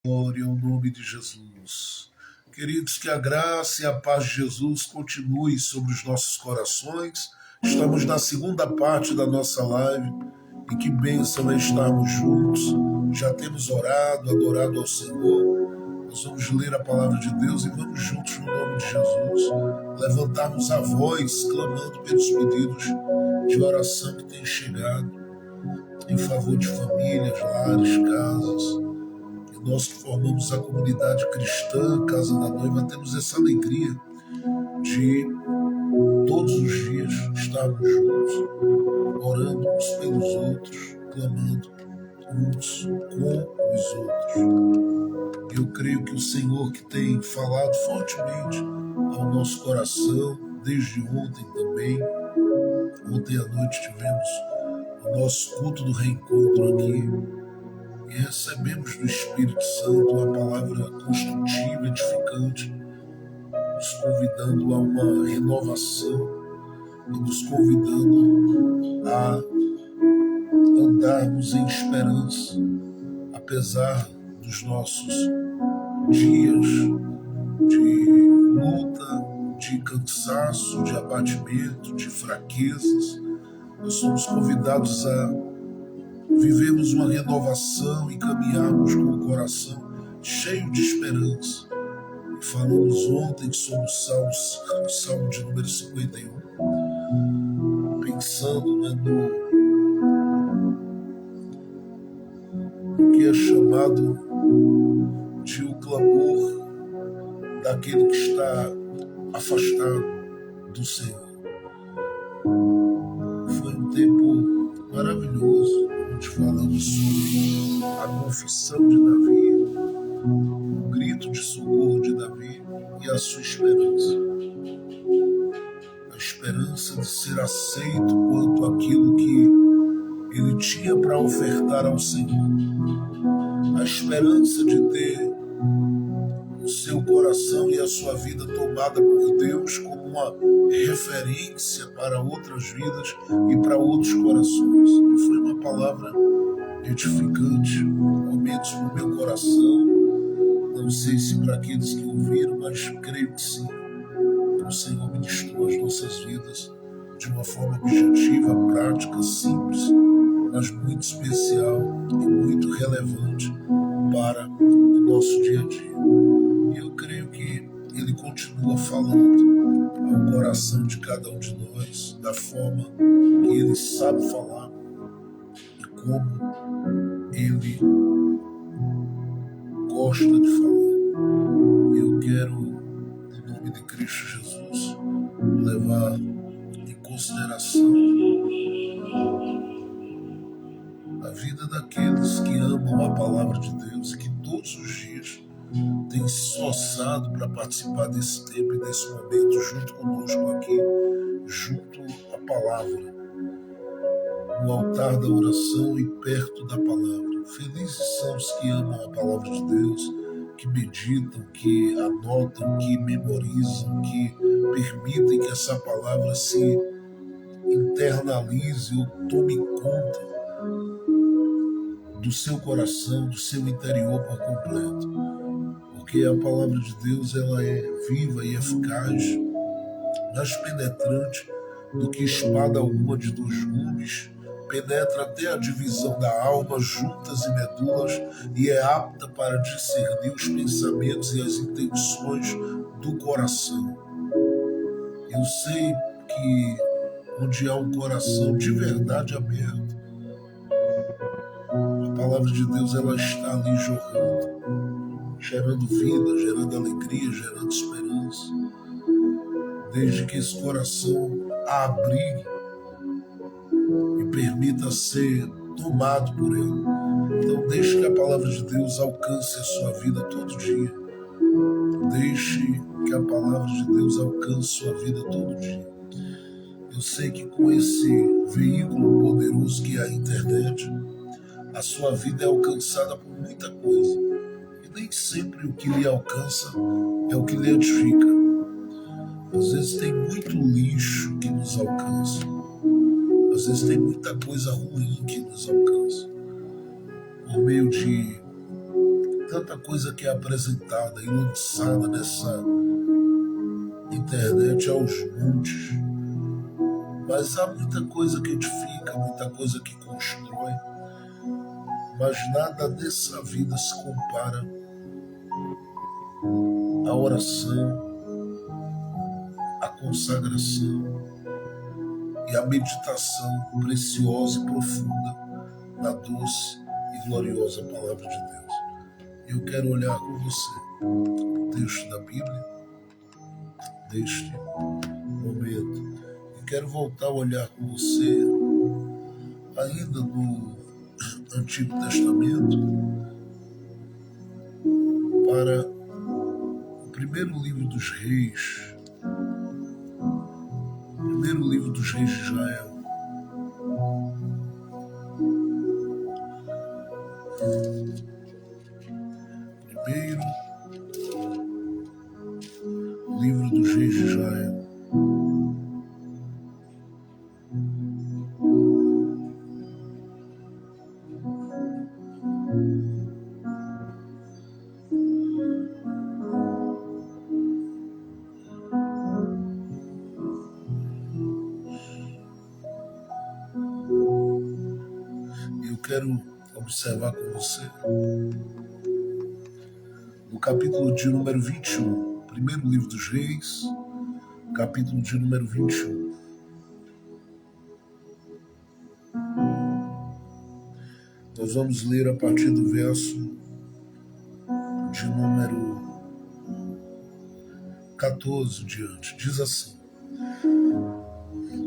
Glória ao nome de Jesus. Queridos, que a graça e a paz de Jesus continue sobre os nossos corações. Estamos na segunda parte da nossa live e que bênção é estarmos juntos. Já temos orado, adorado ao Senhor. Nós vamos ler a palavra de Deus e vamos juntos no nome de Jesus levantarmos a voz clamando pelos pedidos de oração que têm chegado em favor de famílias, lares, casas. Nós que formamos a comunidade cristã, Casa da Noiva, temos essa alegria de todos os dias estarmos juntos, orando uns pelos outros, clamando uns com os outros. Eu creio que o Senhor que tem falado fortemente ao nosso coração, desde ontem também. Ontem à noite tivemos o nosso culto do reencontro aqui. E recebemos do Espírito Santo uma palavra construtiva, edificante, nos convidando a uma renovação e nos convidando a andarmos em esperança, apesar dos nossos dias de luta, de cansaço, de abatimento, de fraquezas. Nós somos convidados a vivemos uma renovação e caminharmos com o coração cheio de esperança. E falamos ontem sobre o Salmo de número 51, pensando no que é chamado de o clamor daquele que está afastado do Senhor. Foi um tempo maravilhoso. Falamos sobre a confissão de Davi, o grito de socorro de Davi e a sua esperança. A esperança de ser aceito quanto àquilo que ele tinha para ofertar ao Senhor. A esperança de ter o seu coração e a sua vida tomada por Deus como uma referência para outras vidas e para outros corações. E foi uma palavra edificante, momentos no meu coração. Não sei se para aqueles que ouviram, mas creio que sim. O Senhor ministrou as nossas vidas de uma forma objetiva, prática, simples, mas muito especial e muito relevante para o nosso dia a dia. E eu creio que Ele continua falando ao coração de cada um de nós, da forma que Ele sabe falar e como Ele gosta de falar. Eu quero, em nome de Cristo Jesus, levar em consideração a vida daqueles que amam a palavra de Deus e que todos os dias têm se esforçado para participar desse tempo e desse momento junto conosco aqui, junto à palavra, no altar da oração e perto da palavra. Felizes são os que amam a palavra de Deus, que meditam, que anotam, que memorizam, que permitem que essa palavra se internalize ou tome conta do seu coração, do seu interior por completo. Porque a palavra de Deus ela é viva e eficaz, mais penetrante do que espada alguma de dois gumes, penetra até a divisão da alma, juntas e medulas, e é apta para discernir os pensamentos e as intenções do coração. Eu sei que onde há um coração de verdade aberto, a palavra de Deus ela está ali jorrando, gerando vida, gerando alegria, gerando esperança, desde que esse coração a abrigue e permita ser tomado por ele. Então deixe que a palavra de Deus alcance a sua vida todo dia. Deixe que a palavra de Deus alcance sua vida todo dia. Eu sei que com esse veículo poderoso que é a internet, a sua vida é alcançada por muita coisa. E nem sempre o que lhe alcança é o que lhe edifica. Às vezes tem muito lixo que nos alcança. Às vezes tem muita coisa ruim que nos alcança. Por meio de tanta coisa que é apresentada e lançada nessa internet aos montes, mas há muita coisa que edifica, muita coisa que constrói, mas nada nessa vida se compara à oração, à consagração e à meditação preciosa e profunda na doce e gloriosa palavra de Deus. Eu quero olhar com você o texto da Bíblia deste momento e quero voltar a olhar com você ainda no Antigo Testamento para o primeiro livro dos reis, primeiro livro dos reis de Israel. Primeiro livro dos reis de Israel. Eu quero observar com você no capítulo de número 21, primeiro livro dos reis, capítulo de número 21. Nós vamos ler a partir do verso de número 14 diante. Diz assim: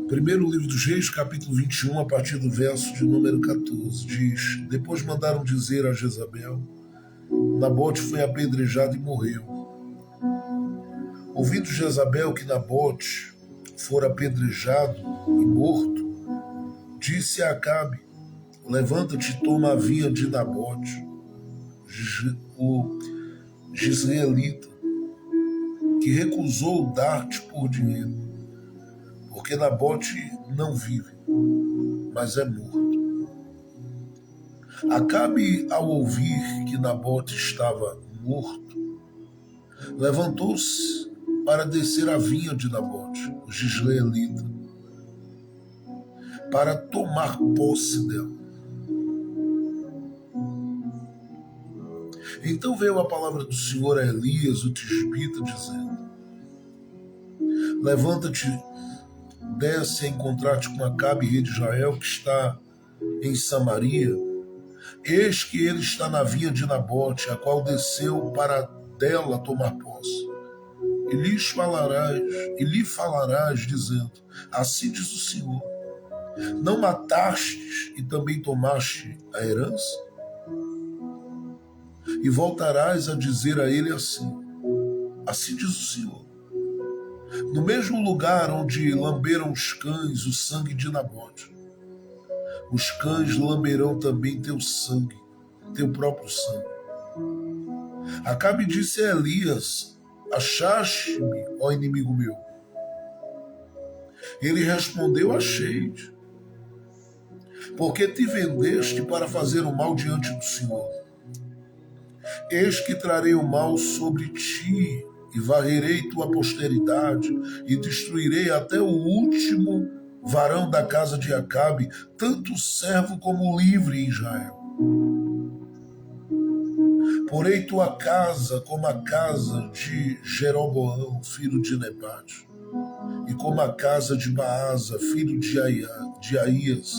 primeiro livro dos reis, capítulo 21, a partir do verso de número 14, diz: depois mandaram dizer a Jezabel: Nabote foi apedrejado e morreu. Ouvindo Jezabel que Nabote fora apedrejado e morto, disse a Acabe: levanta-te e toma a vinha de Nabote, o jezreelita, que recusou dar-te por dinheiro, porque Nabote não vive, mas é morto. Acabe, ao ouvir que Nabote estava morto, levantou-se para descer a vinha de Nabote, o jezreelita, para tomar posse dela. Então veio a palavra do Senhor a Elias, o tisbita, dizendo: levanta-te, desce a encontrar-te com Acabe, rei de Israel, que está em Samaria. Eis que ele está na vinha de Nabote, a qual desceu para dela tomar posse. E lhe falarás, dizendo: assim diz o Senhor: não matastes e também tomaste a herança? E voltarás a dizer a ele assim: assim diz o Senhor: no mesmo lugar onde lamberam os cães o sangue de Nabote, os cães lamberão também teu sangue, teu próprio sangue. Acabe disse a Elias: achaste-me, ó inimigo meu? Ele respondeu: achei-te, porque te vendeste para fazer o mal diante do Senhor. Eis que trarei o mal sobre ti, e varrerei tua posteridade, e destruirei até o último varão da casa de Acabe, tanto servo como livre em Israel. Porei tua casa como a casa de Jeroboão, filho de Nebate, e como a casa de Baasa, filho de Aías,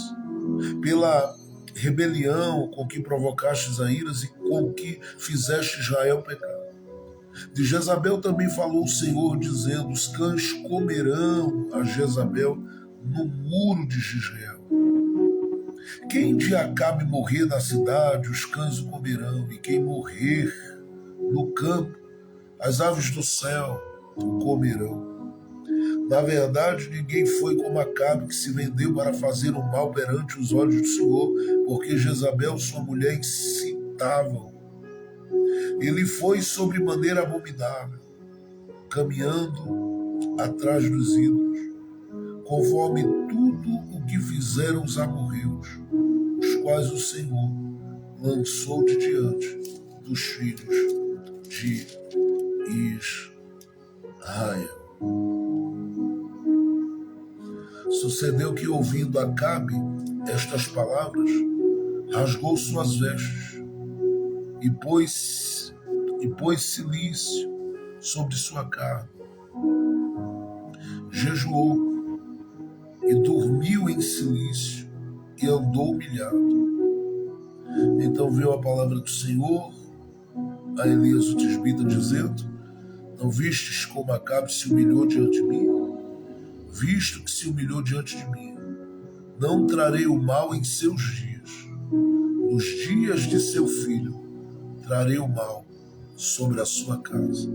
pela rebelião com que provocastes a iras e com que fizeste Israel pecar. De Jezabel também falou o Senhor, dizendo: os cães comerão a Jezabel no muro de Jezreel. Quem de Acabe morrer na cidade, os cães o comerão, e quem morrer no campo, as aves do céu o comerão. Na verdade, ninguém foi como Acabe, que se vendeu para fazer o mal perante os olhos do Senhor, porque Jezabel, sua mulher, incitavam. Ele foi sobremaneira abominável, caminhando atrás dos ídolos, conforme tudo o que fizeram os amorreus, os quais o Senhor lançou de diante dos filhos de Israel. Sucedeu que, ouvindo Acabe estas palavras, rasgou suas vestes e pôs cilício sobre sua carne. Jejuou e dormiu em cilício e andou humilhado. Então veio a palavra do Senhor a Elias o tisbita, dizendo: não vistes como Acabe se humilhou diante de mim? Visto que se humilhou diante de mim, não trarei o mal em seus dias. Nos dias de seu filho, trarei o mal sobre a sua casa.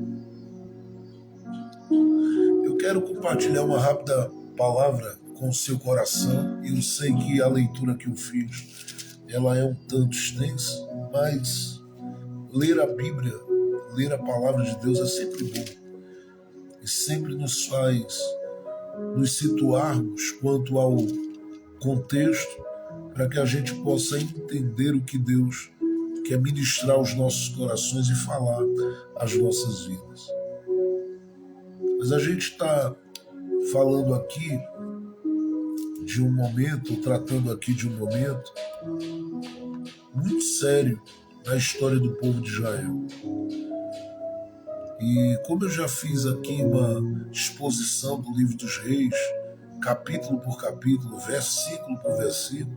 Eu quero compartilhar uma rápida palavra com o seu coração, e eu sei que a leitura que eu fiz, ela é um tanto extensa, mas ler a Bíblia, ler a palavra de Deus é sempre bom, e sempre nos faz nos situarmos quanto ao contexto, para que a gente possa entender o que Deus quer ministrar aos nossos corações e falar às nossas vidas. Mas a gente está falando aqui de um momento, tratando aqui de um momento muito sério na história do povo de Israel. E como eu já fiz aqui uma exposição do livro dos Reis, capítulo por capítulo, versículo por versículo,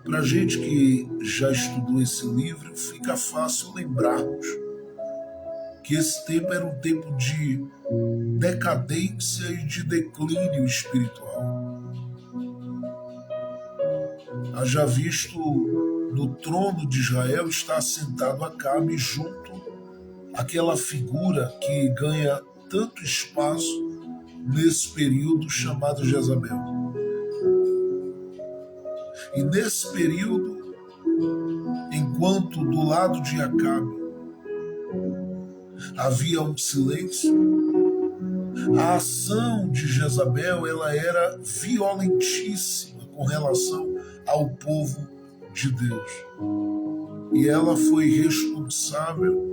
para a gente que já estudou esse livro, fica fácil lembrarmos que esse tempo era um tempo de decadência e de declínio espiritual. Haja visto, no trono de Israel está assentado Acabe, junto àquela figura que ganha tanto espaço nesse período chamado Jezabel. E nesse período, enquanto do lado de Acabe havia um silêncio, a ação de Jezabel ela era violentíssima com relação ao povo de Deus. E ela foi responsável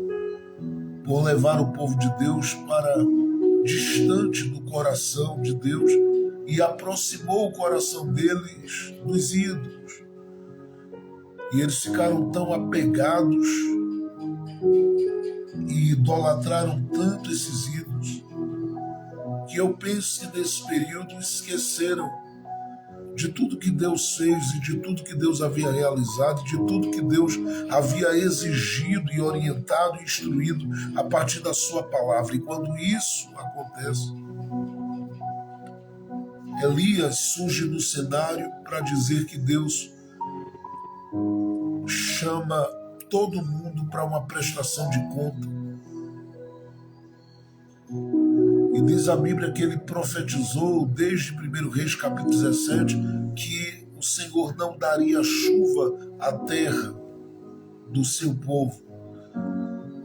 por levar o povo de Deus para distante do coração de Deus e aproximou o coração deles dos ídolos. E eles ficaram tão apegados e idolatraram tanto esses ídolos que eu penso que nesse período esqueceram de tudo que Deus fez e de tudo que Deus havia realizado, de tudo que Deus havia exigido e orientado e instruído a partir da sua palavra. E quando isso acontece, Elias surge no cenário para dizer que Deus chama todo mundo para uma prestação de conta. E diz a Bíblia que ele profetizou desde 1 Reis capítulo 17 que o Senhor não daria chuva à terra do seu povo.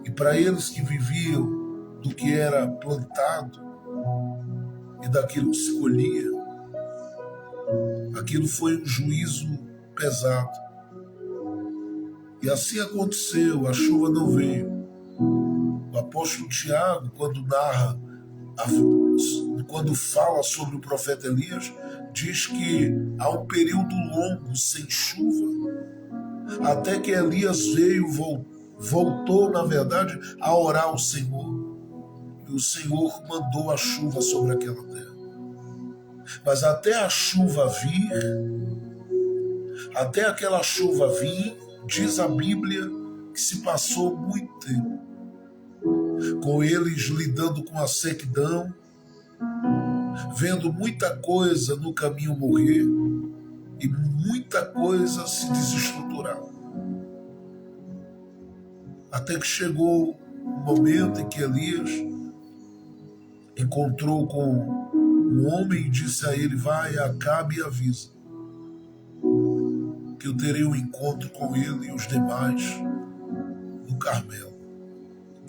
E para eles que viviam do que era plantado e daquilo que se colhia, aquilo foi um juízo pesado. E assim aconteceu, a chuva não veio. O apóstolo Tiago, quando fala sobre o profeta Elias, diz que há um período longo sem chuva, até que Elias voltou, na verdade, a orar ao Senhor. E o Senhor mandou a chuva sobre aquela terra. Mas até a chuva vir, até aquela chuva vir, diz a Bíblia que se passou muito tempo, com eles lidando com a sequidão, vendo muita coisa no caminho morrer e muita coisa se desestruturar. Até que chegou o momento em que Elias encontrou com um homem e disse a ele: vai a Acabe e avisa que eu terei um encontro com ele e os demais no Carmelo.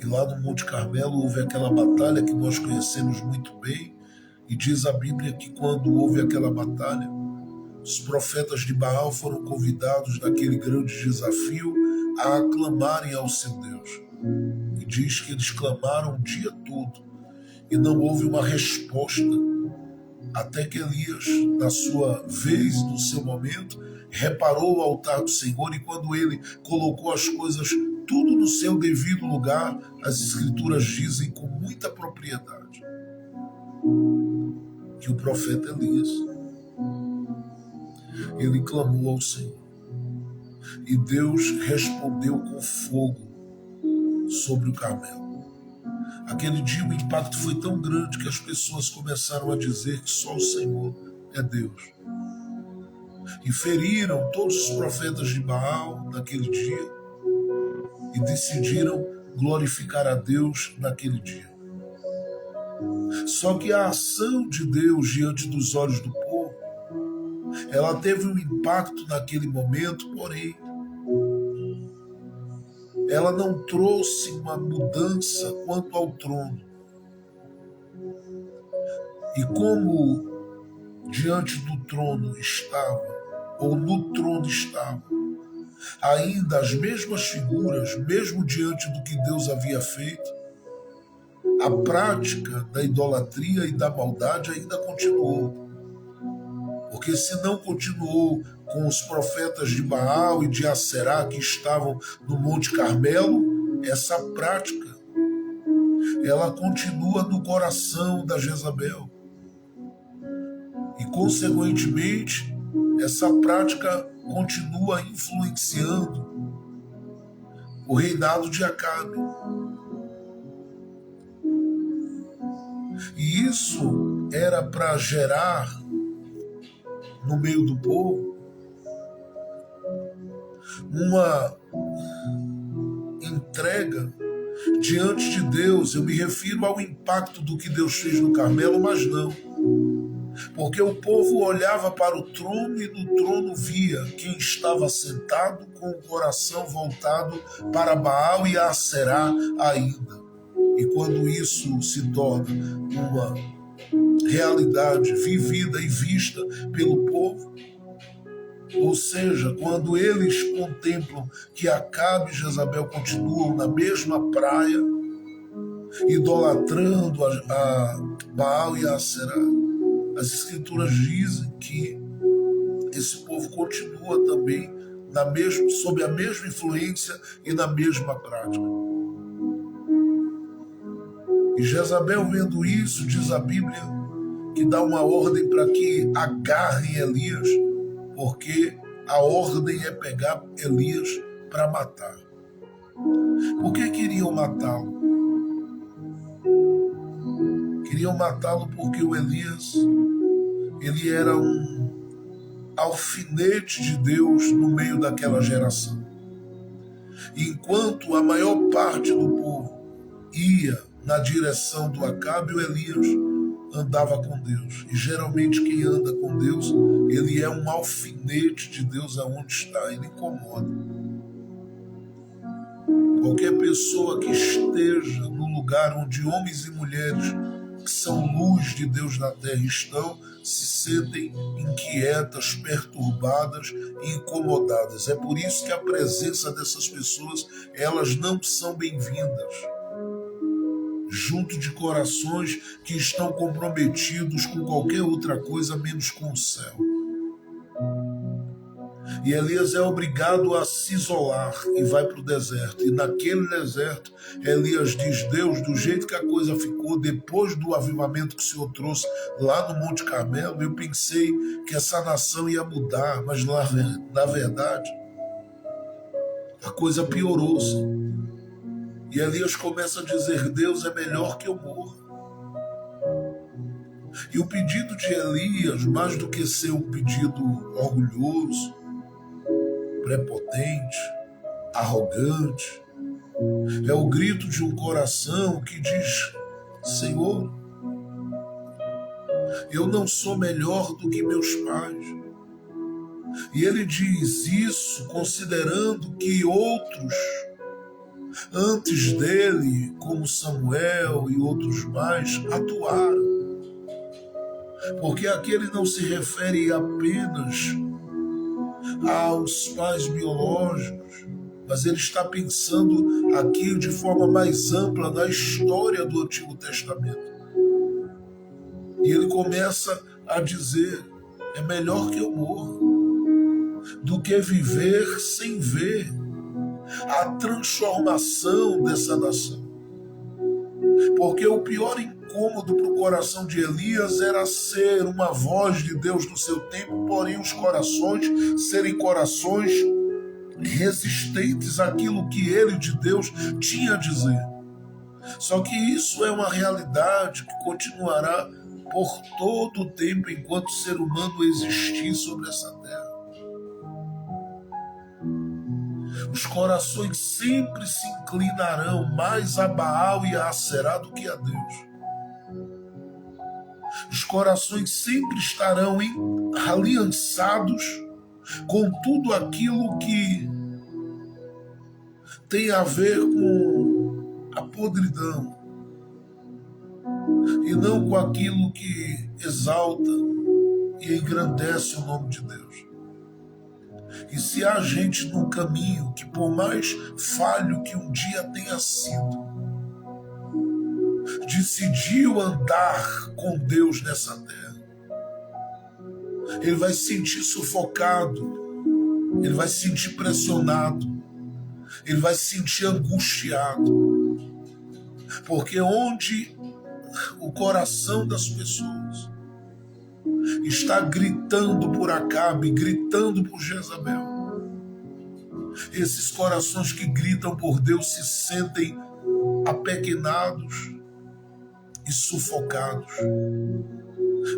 E lá no Monte Carmelo houve aquela batalha que nós conhecemos muito bem, e diz a Bíblia que quando houve aquela batalha, os profetas de Baal foram convidados naquele grande desafio a aclamarem ao seu Deus. E diz que eles clamaram o dia todo e não houve uma resposta, até que Elias, na sua vez, no seu momento, reparou o altar do Senhor, e quando ele colocou as coisas tudo no seu devido lugar, as Escrituras dizem com muita propriedade que o profeta Elias, ele clamou ao Senhor, e Deus respondeu com fogo sobre o Carmelo. Aquele dia o impacto foi tão grande que as pessoas começaram a dizer que só o Senhor é Deus. E feriram todos os profetas de Baal naquele dia e decidiram glorificar a Deus naquele dia. Só que a ação de Deus diante dos olhos do povo, ela teve um impacto naquele momento, porém, ela não trouxe uma mudança quanto ao trono. E como diante do trono estava, ou no trono estava, ainda as mesmas figuras, mesmo diante do que Deus havia feito, a prática da idolatria e da maldade ainda continuou. Porque se não continuou com os profetas de Baal e de Aserá que estavam no Monte Carmelo, essa prática, ela continua no coração da Jezabel. E, consequentemente, essa prática continua influenciando o reinado de Acabe. E isso era para gerar no meio do povo uma entrega diante de Deus. Eu me refiro ao impacto do que Deus fez no Carmelo, mas não. Porque o povo olhava para o trono e no trono via quem estava sentado com o coração voltado para Baal e Aserá ainda. E quando isso se torna uma realidade vivida e vista pelo povo, ou seja, quando eles contemplam que Acabe e Jezabel continuam na mesma praia, idolatrando a Baal e a Aserá, as Escrituras dizem que esse povo continua também sob a mesma influência e na mesma prática. E Jezabel, vendo isso, diz a Bíblia, que dá uma ordem para que agarrem Elias, porque a ordem é pegar Elias para matar. Por que queriam matá-lo? Queriam matá-lo porque o Elias, ele era um alfinete de Deus no meio daquela geração. E enquanto a maior parte do povo ia na direção do Acabe, o Elias andava com Deus. E geralmente quem anda com Deus, ele é um alfinete de Deus aonde está, ele incomoda. Qualquer pessoa que esteja no lugar onde homens e mulheres que são luz de Deus na terra estão, se sentem inquietas, perturbadas e incomodadas. É por isso que a presença dessas pessoas, elas não são bem-vindas junto de corações que estão comprometidos com qualquer outra coisa menos com o céu. E Elias é obrigado a se isolar e vai para o deserto. E naquele deserto, Elias diz: Deus, do jeito que a coisa ficou, depois do avivamento que o Senhor trouxe lá no Monte Carmelo, eu pensei que essa nação ia mudar, mas na verdade, a coisa piorou-se. E Elias começa a dizer: Deus, é melhor que eu morra. E o pedido de Elias, mais do que ser um pedido orgulhoso, prepotente, arrogante, é o grito de um coração que diz: Senhor, eu não sou melhor do que meus pais. E ele diz isso considerando que outros antes dele, como Samuel e outros mais, atuaram. Porque aqui ele não se refere apenas aos pais biológicos, mas ele está pensando aqui de forma mais ampla na história do Antigo Testamento. E ele começa a dizer: é melhor que eu morra do que viver sem ver a transformação dessa nação. Porque o pior incômodo para o coração de Elias era ser uma voz de Deus no seu tempo, porém os corações serem corações resistentes àquilo que ele, de Deus, tinha a dizer. Só que isso é uma realidade que continuará por todo o tempo enquanto o ser humano existir sobre essa terra. Os corações sempre se inclinarão mais a Baal e a Aserá do que a Deus. Os corações sempre estarão aliançados com tudo aquilo que tem a ver com a podridão e não com aquilo que exalta e engrandece o nome de Deus. E se há gente no caminho que, por mais falho que um dia tenha sido, decidiu andar com Deus nessa terra, ele vai se sentir sufocado, ele vai se sentir pressionado, ele vai se sentir angustiado, porque onde o coração das pessoas está gritando por Acabe, gritando por Jezabel, esses corações que gritam por Deus se sentem apequenados e sufocados.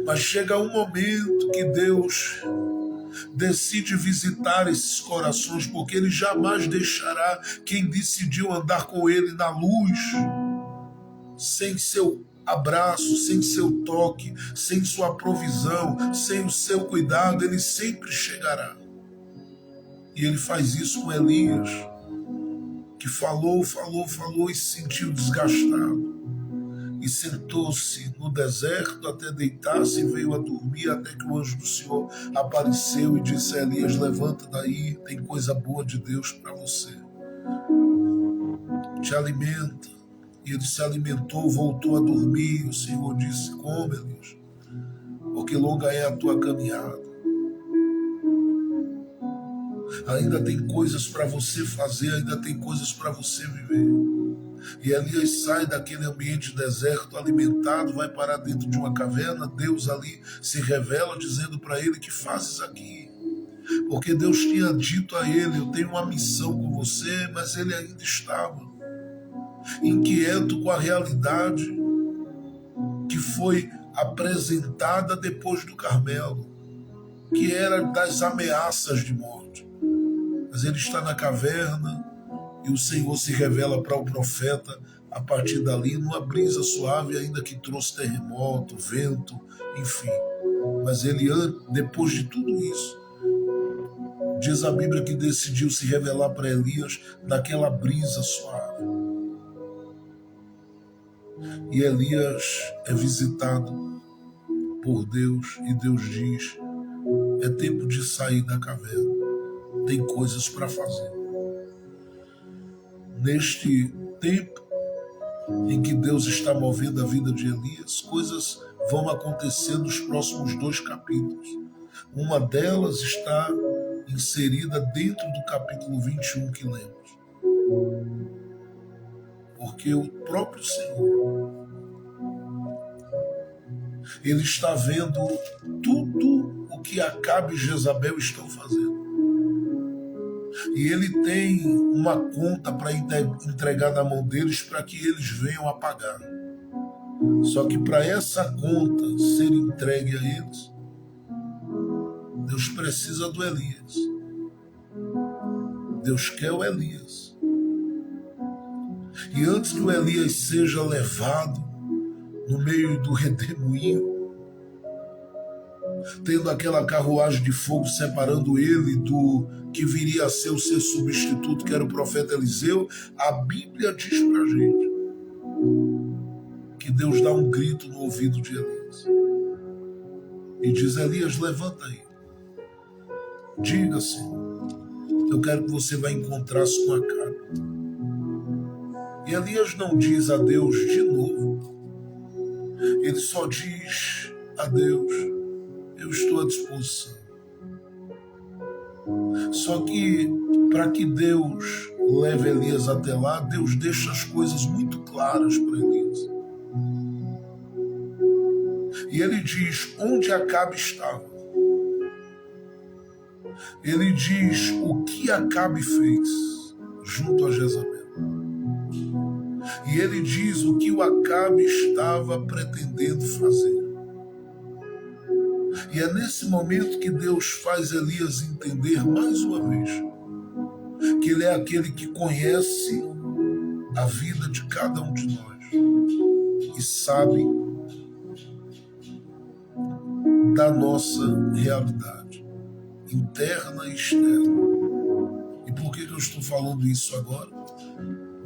Mas chega um momento que Deus decide visitar esses corações, porque Ele jamais deixará quem decidiu andar com Ele na luz sem seu abraço, sem seu toque, sem sua provisão, sem o seu cuidado. Ele sempre chegará. E ele faz isso com Elias, que falou e se sentiu desgastado. E sentou-se no deserto até deitar-se e veio a dormir, até que o anjo do Senhor apareceu e disse a Elias: levanta daí, tem coisa boa de Deus para você. Te alimenta. E ele se alimentou, voltou a dormir. O Senhor disse: come, Elias, porque longa é a tua caminhada. Ainda tem coisas para você fazer, ainda tem coisas para você viver. E Elias sai daquele ambiente deserto, alimentado, vai parar dentro de uma caverna. Deus ali se revela, dizendo para ele: que fazes aqui? Porque Deus tinha dito a ele: eu tenho uma missão com você, mas ele ainda estava inquieto com a realidade que foi apresentada depois do Carmelo, que era das ameaças de morte. Mas ele está na caverna e o Senhor se revela para o profeta a partir dali, numa brisa suave, ainda que trouxe terremoto, vento, enfim. Mas ele, depois de tudo isso, diz a Bíblia que decidiu se revelar para Elias naquela brisa suave. E Elias é visitado por Deus e Deus diz: é tempo de sair da caverna, tem coisas para fazer. Neste tempo em que Deus está movendo a vida de Elias, coisas vão acontecer nos próximos 2 capítulos. Uma delas está inserida dentro do capítulo 21 que lemos. Porque o próprio Senhor, ele está vendo tudo o que Acabe e Jezabel estão fazendo. E ele tem uma conta para entregar na mão deles para que eles venham a pagar. Só que para essa conta ser entregue a eles, Deus precisa do Elias. Deus quer o Elias. E antes que o Elias seja levado no meio do redemoinho, tendo aquela carruagem de fogo separando ele do que viria a ser o seu substituto, que era o profeta Eliseu, a Bíblia diz para a gente que Deus dá um grito no ouvido de Elias e diz: Elias, levanta aí. Diga, Senhor, eu quero que você vá encontrar-se com Acabe. E Elias não diz a Deus de novo. Ele só diz a Deus: eu estou à disposição. Só que para que Deus leve Elias até lá, Deus deixa as coisas muito claras para Elias. E ele diz onde Acabe estava. Ele diz o que Acabe fez junto a Jezabel. E ele diz o que o Acabe estava pretendendo fazer. E é nesse momento que Deus faz Elias entender mais uma vez que ele é aquele que conhece a vida de cada um de nós e sabe da nossa realidade interna e externa. E por que eu estou falando isso agora?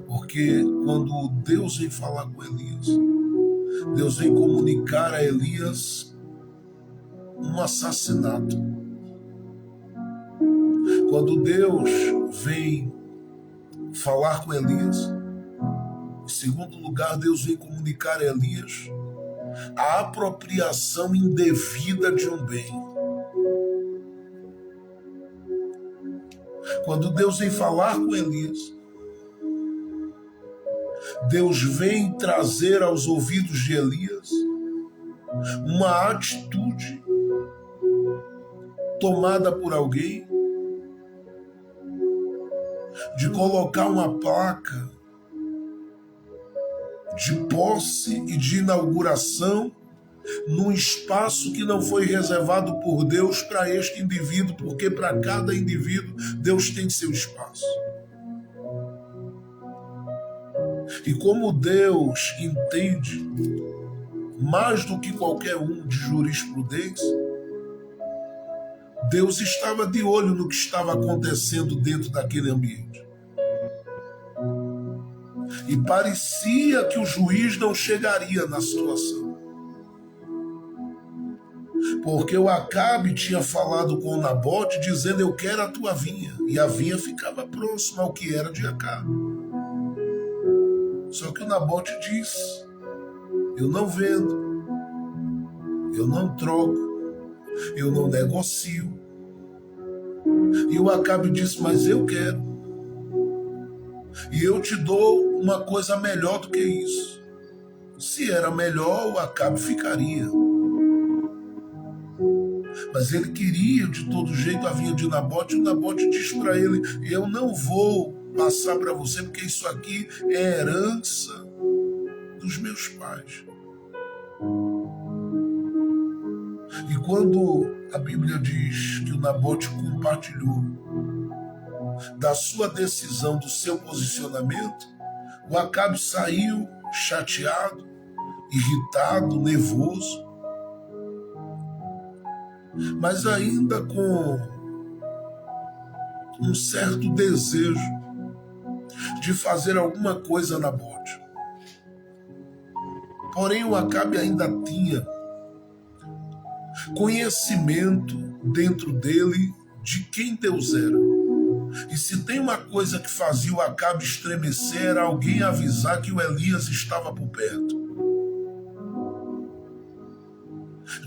Porque quando Deus vem falar com Elias, Deus vem comunicar a Elias um assassinato. Quando Deus vem falar com Elias, em segundo lugar, Deus vem comunicar a Elias a apropriação indevida de um bem. Quando Deus vem falar com Elias, Deus vem trazer aos ouvidos de Elias uma atitude tomada por alguém de colocar uma placa de posse e de inauguração num espaço que não foi reservado por Deus para este indivíduo, porque para cada indivíduo Deus tem seu espaço. E como Deus entende mais do que qualquer um de jurisprudência, Deus estava de olho no que estava acontecendo dentro daquele ambiente. E parecia que o juiz não chegaria na situação. Porque o Acabe tinha falado com o Nabote dizendo: eu quero a tua vinha. E a vinha ficava próxima ao que era de Acabe. Só que o Nabote disse: eu não vendo, eu não troco, eu não negocio. E o Acabe disse: mas eu quero. E eu te dou uma coisa melhor do que isso. Se era melhor, o Acabe ficaria. Mas ele queria de todo jeito a vinha de Nabote. E o Nabote diz para ele: eu não vou passar para você, porque isso aqui é herança dos meus pais. E quando a Bíblia diz que o Nabote compartilhou da sua decisão, do seu posicionamento, o Acabe saiu chateado, irritado, nervoso, mas ainda com um certo desejo de fazer alguma coisa a Nabote. Porém, o Acabe ainda tinha conhecimento dentro dele de quem Deus era. E se tem uma coisa que fazia o Acabe estremecer, era alguém avisar que o Elias estava por perto.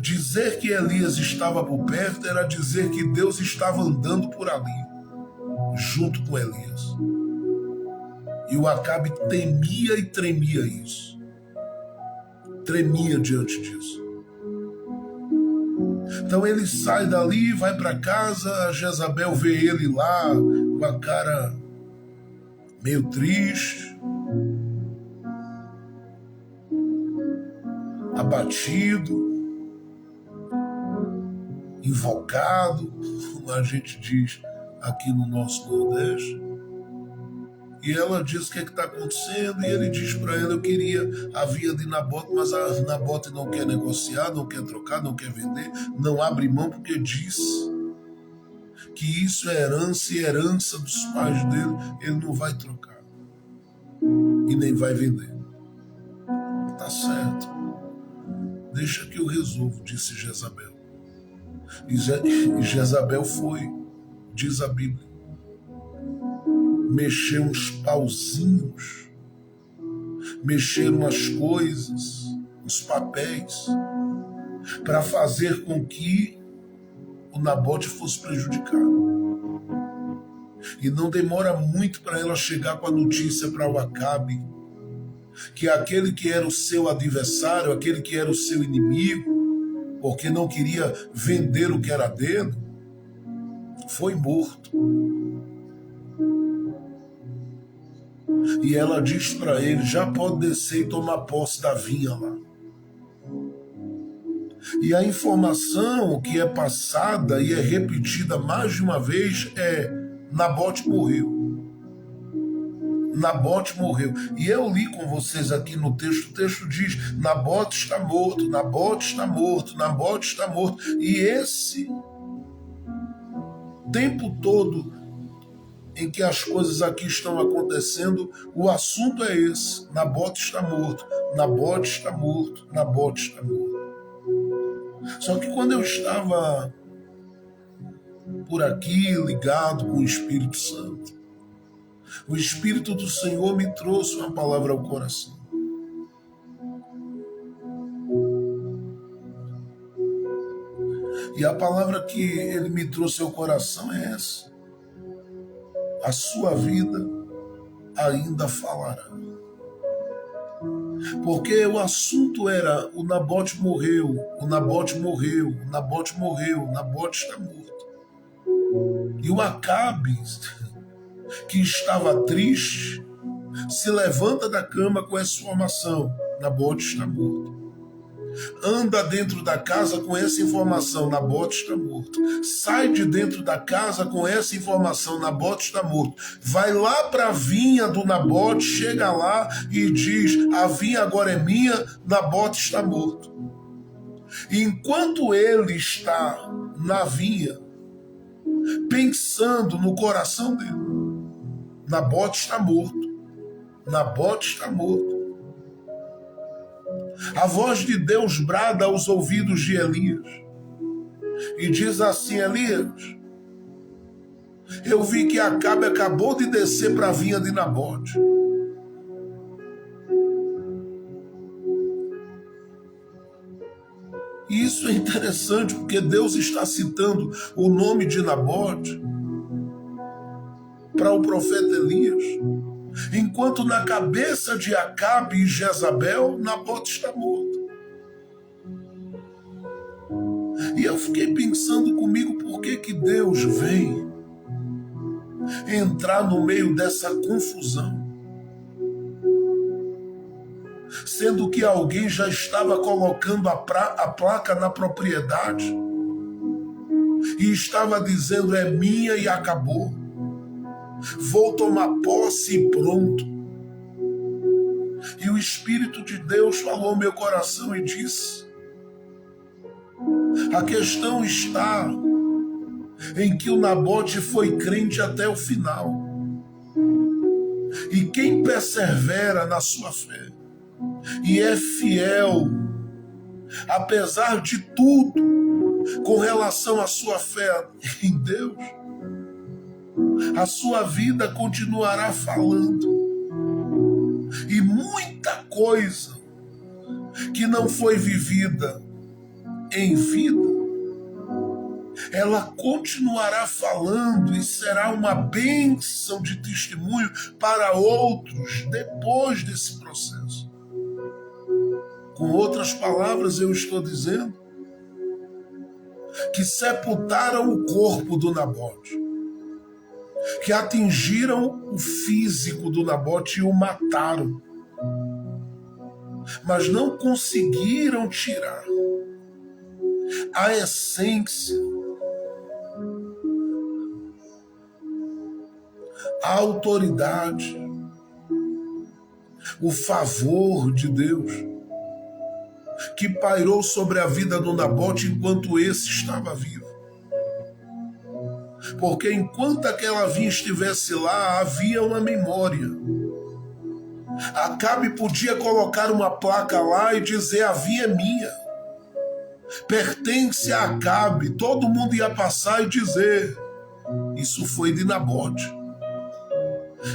Dizer que Elias estava por perto era dizer que Deus estava andando por ali, junto com Elias. E o Acabe temia e tremia isso. Tremia diante disso. Então ele sai dali, vai para casa, a Jezabel vê ele lá com a cara meio triste, abatido, invocado, como a gente diz aqui no nosso Nordeste. E ela diz o que está acontecendo, e ele diz para ela: eu queria a vinha de Nabote, mas a Nabote não quer negociar, não quer trocar, não quer vender, não abre mão, porque diz que isso é herança, e herança dos pais dele, ele não vai trocar e nem vai vender. Tá certo, deixa que eu resolvo, disse Jezabel. E Jezabel foi, diz a Bíblia, mexer uns pauzinhos, mexer umas coisas, uns papéis, para fazer com que o Nabote fosse prejudicado. E não demora muito para ela chegar com a notícia para o Acabe que aquele que era o seu adversário, aquele que era o seu inimigo, porque não queria vender o que era dele, foi morto. E ela diz para ele: já pode descer e tomar posse da vinha lá. E a informação que é passada e é repetida mais de uma vez é: Nabote morreu. Nabote morreu. E eu li com vocês aqui no texto, o texto diz: Nabote está morto, Nabote está morto, Nabote está morto. E esse tempo todo em que as coisas aqui estão acontecendo, o assunto é esse: Nabote está morto, Nabote está morto, Nabote está morto. Só que quando eu estava por aqui ligado com o Espírito Santo, o Espírito do Senhor me trouxe uma palavra ao coração. E a palavra que ele me trouxe ao coração é essa: a sua vida ainda falará. Porque o assunto era: o Nabote morreu, o Nabote morreu, o Nabote morreu, o Nabote está morto. E o Acabe, que estava triste, se levanta da cama com essa informação: Nabote está morto. Anda dentro da casa com essa informação: Nabote está morto. Sai de dentro da casa com essa informação: Nabote está morto. Vai lá para a vinha do Nabote, chega lá e diz: a vinha agora é minha, Nabote está morto. E enquanto ele está na vinha, pensando no coração dele: Nabote está morto, Nabote está morto, a voz de Deus brada aos ouvidos de Elias e diz assim: Elias, eu vi que Acabe acabou de descer para a vinha de Nabote. E isso é interessante, porque Deus está citando o nome de Nabote para o profeta Elias, enquanto na cabeça de Acabe e Jezabel, Nabote está morto. E eu fiquei pensando comigo: por que Deus vem entrar no meio dessa confusão, sendo que alguém já estava colocando a placa na propriedade e estava dizendo: é minha e acabou, vou tomar posse e pronto. E o Espírito de Deus falou ao meu coração e disse: a questão está em que o Nabote foi crente até o final. E quem persevera na sua fé e é fiel, apesar de tudo, com relação à sua fé em Deus, a sua vida continuará falando. E muita coisa que não foi vivida em vida, ela continuará falando e será uma bênção de testemunho para outros depois desse processo. Com outras palavras, eu estou dizendo que sepultaram o corpo do Nabote, que atingiram o físico do Nabote e o mataram, mas não conseguiram tirar a essência, a autoridade, o favor de Deus que pairou sobre a vida do Nabote enquanto esse estava vivo. Porque enquanto aquela vinha estivesse lá, havia uma memória. Acabe podia colocar uma placa lá e dizer: a vinha é minha, pertence a Acabe. Todo mundo ia passar e dizer: isso foi de Nabote.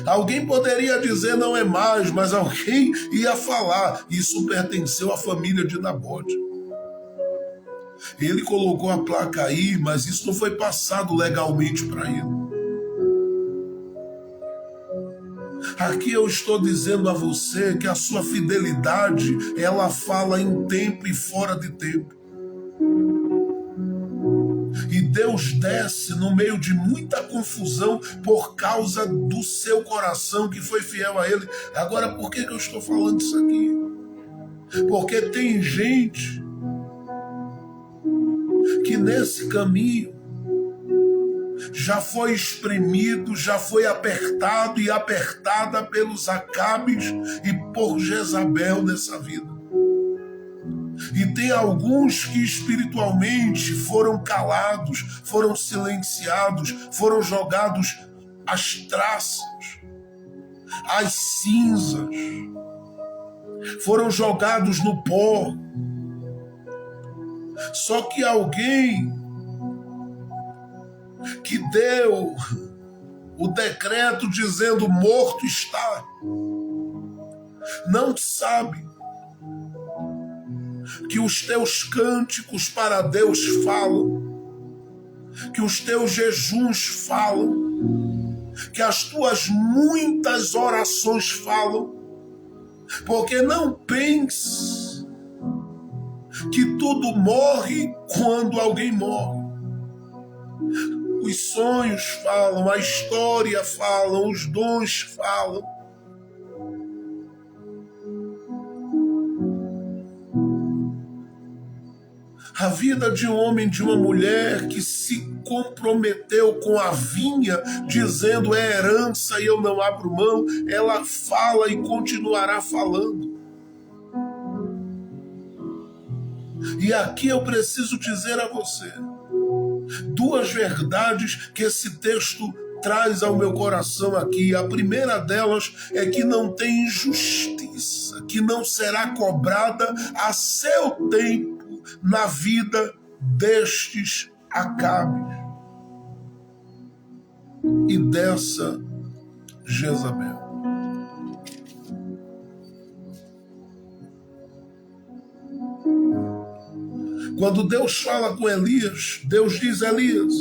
Alguém poderia dizer não é mais, mas alguém ia falar. Isso pertenceu à família de Nabote. Ele colocou a placa aí, mas isso não foi passado legalmente para ele. Aqui eu estou dizendo a você que a sua fidelidade, ela fala em tempo e fora de tempo. E Deus desce no meio de muita confusão por causa do seu coração que foi fiel a Ele. Agora, por que eu estou falando isso aqui? Porque tem gente que nesse caminho já foi espremido, já foi apertado e apertada pelos Acabes e por Jezabel nessa vida. E tem alguns que espiritualmente foram calados, foram silenciados, foram jogados às traças, às cinzas, foram jogados no pó. Só que alguém que deu o decreto dizendo morto está, não sabe que os teus cânticos para Deus falam, que os teus jejuns falam, que as tuas muitas orações falam, porque não pense que tudo morre quando alguém morre. Os sonhos falam, a história fala, os dons falam. A vida de um homem, de uma mulher que se comprometeu com a vinha, dizendo é herança e eu não abro mão, ela fala e continuará falando. E aqui eu preciso dizer a você duas verdades que esse texto traz ao meu coração aqui. A primeira delas é que não tem injustiça, que não será cobrada a seu tempo na vida destes Acabes e dessa Jezabel. Quando Deus fala com Elias, Deus diz: Elias,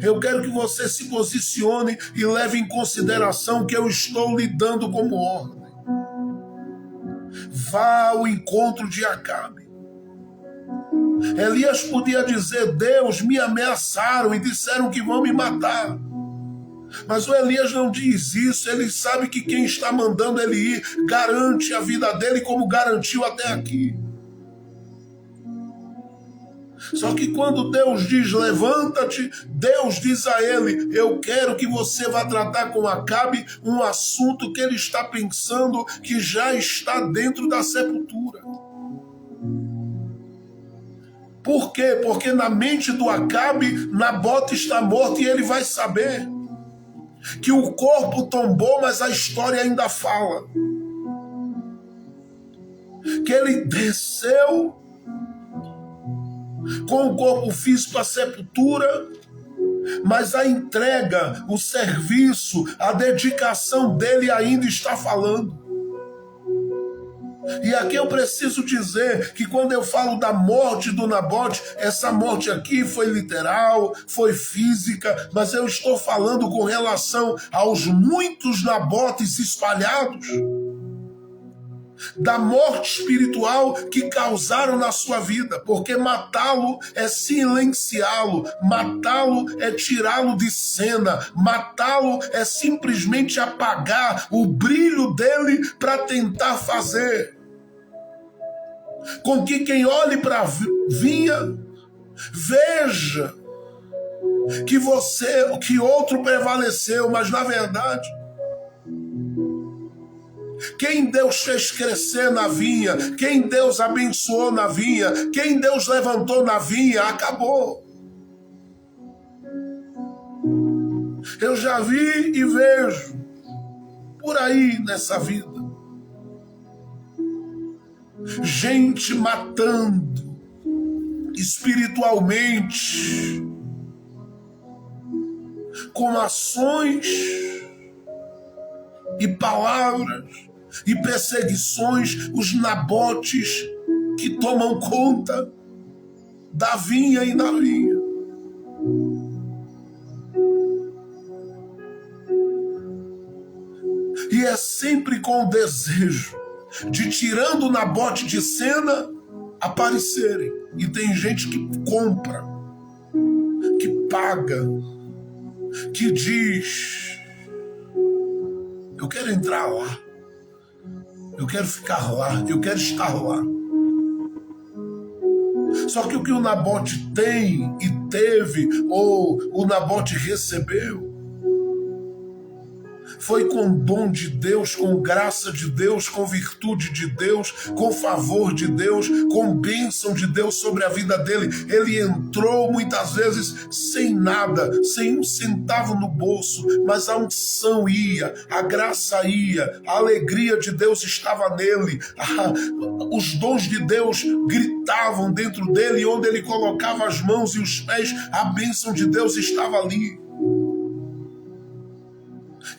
eu quero que você se posicione e leve em consideração que eu estou lhe dando como ordem. Vá ao encontro de Acabe. Elias podia dizer: Deus, me ameaçaram e disseram que vão me matar. Mas o Elias não diz isso. Ele sabe que quem está mandando ele ir garante a vida dele como garantiu até aqui. Só que quando Deus diz levanta-te, Deus diz a ele: eu quero que você vá tratar com Acabe um assunto que ele está pensando que já está dentro da sepultura. Por quê? Porque na mente do Acabe, Nabote está morto e ele vai saber que o corpo tombou, mas a história ainda fala. Que ele desceu com o corpo físico à sepultura, mas a entrega, o serviço, a dedicação dele ainda está falando. E aqui eu preciso dizer que quando eu falo da morte do Nabote, essa morte aqui foi literal, foi física, mas eu estou falando com relação aos muitos Nabotes espalhados, da morte espiritual que causaram na sua vida, porque matá-lo é silenciá-lo, matá-lo é tirá-lo de cena, matá-lo é simplesmente apagar o brilho dele para tentar fazer com que quem olhe para a vinha veja que outro prevaleceu, mas na verdade quem Deus fez crescer na vinha, quem Deus abençoou na vinha, quem Deus levantou na vinha, acabou. Eu já vi e vejo por aí nessa vida gente matando espiritualmente com ações e palavras e perseguições, os nabotes que tomam conta da vinha e na vinha. E é sempre com o desejo de, tirando o Nabote de cena, aparecerem. E tem gente que compra, que paga, que diz: eu quero entrar lá, eu quero ficar lá, eu quero estar lá. Só que o que o Nabote tem e teve, ou o Nabote recebeu, foi com dom de Deus, com graça de Deus, com virtude de Deus, com favor de Deus, com bênção de Deus sobre a vida dele. Ele entrou muitas vezes sem nada, sem um centavo no bolso, mas a unção ia, a graça ia, a alegria de Deus estava nele, os dons de Deus gritavam dentro dele, e onde ele colocava as mãos e os pés, a bênção de Deus estava ali.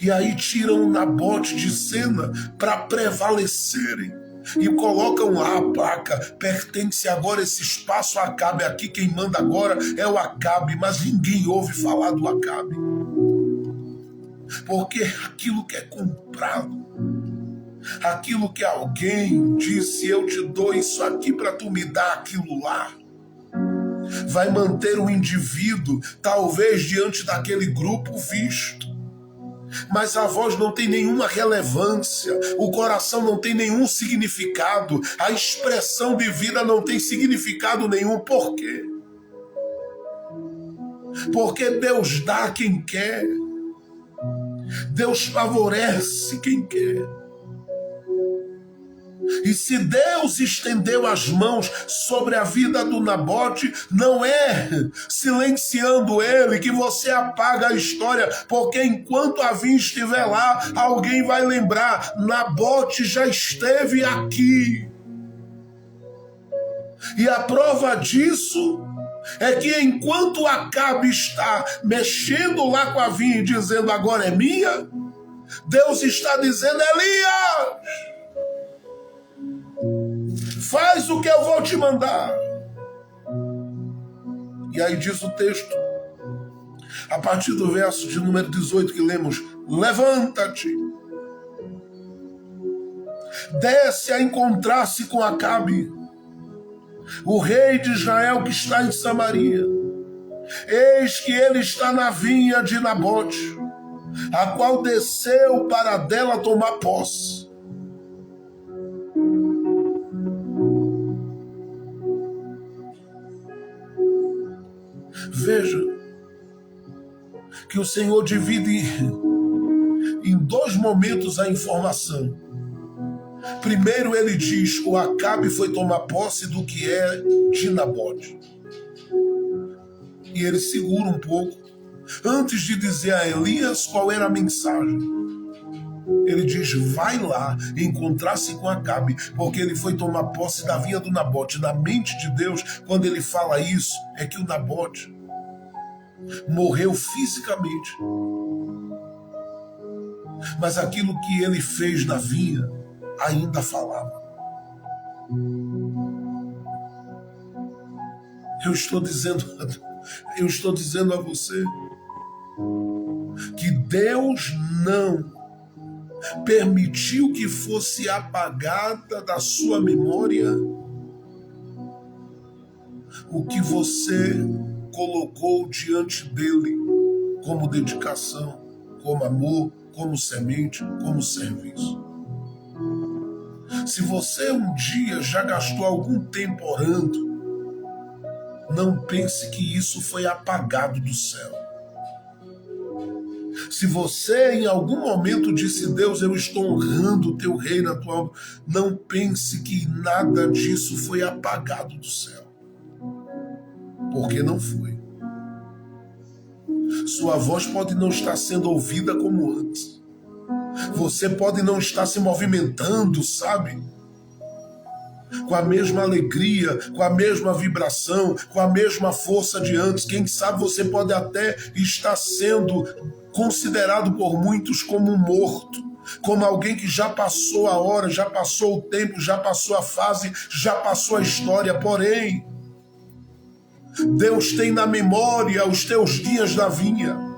E aí tiram o Nabote de cena para prevalecerem e colocam lá a placa: pertence agora esse espaço a Acabe. Aqui quem manda agora é o Acabe, mas ninguém ouve falar do Acabe, porque aquilo que é comprado, aquilo que alguém disse: eu te dou isso aqui para tu me dar aquilo lá, vai manter o indivíduo talvez diante daquele grupo visto, mas a voz não tem nenhuma relevância, o coração não tem nenhum significado, a expressão de vida não tem significado nenhum. Por quê? Porque Deus dá a quem quer, Deus favorece quem quer. E se Deus estendeu as mãos sobre a vida do Nabote, não é silenciando ele que você apaga a história, porque enquanto a vinha estiver lá, alguém vai lembrar: Nabote já esteve aqui. E a prova disso é que enquanto Acabe está mexendo lá com a vinha e dizendo: agora é minha, Deus está dizendo: Elias, faz o que eu vou te mandar. E aí diz o texto, a partir do verso de número 18 que lemos: levanta-te, desce a encontrar-se com Acabe, o rei de Israel que está em Samaria. Eis que ele está na vinha de Nabote, a qual desceu para dela tomar posse. Veja que o Senhor divide em dois momentos a informação. Primeiro ele diz: o Acabe foi tomar posse do que é de Nabote. E ele segura um pouco, antes de dizer a Elias qual era a mensagem. Ele diz: vai lá encontrar-se com Acabe, porque ele foi tomar posse da vinha do Nabote. Na mente de Deus, quando ele fala isso, é que o Nabote morreu fisicamente, mas aquilo que ele fez na vinha ainda falava. Eu estou dizendo a você que Deus não permitiu que fosse apagada da sua memória o que você colocou diante dele como dedicação, como amor, como semente, como serviço. Se você um dia já gastou algum tempo orando, não pense que isso foi apagado do céu. Se você em algum momento disse: Deus, eu estou honrando o teu reino, a tua obra, não pense que nada disso foi apagado do céu. Porque não foi. Sua voz pode não estar sendo ouvida como antes. Você pode não estar se movimentando, sabe? Com a mesma alegria, com a mesma vibração, com a mesma força de antes. Quem sabe você pode até estar sendo considerado por muitos como morto. como alguém que já passou a hora, já passou o tempo, já passou a fase, já passou a história. Porém, Deus tem na memória os teus dias na vinha.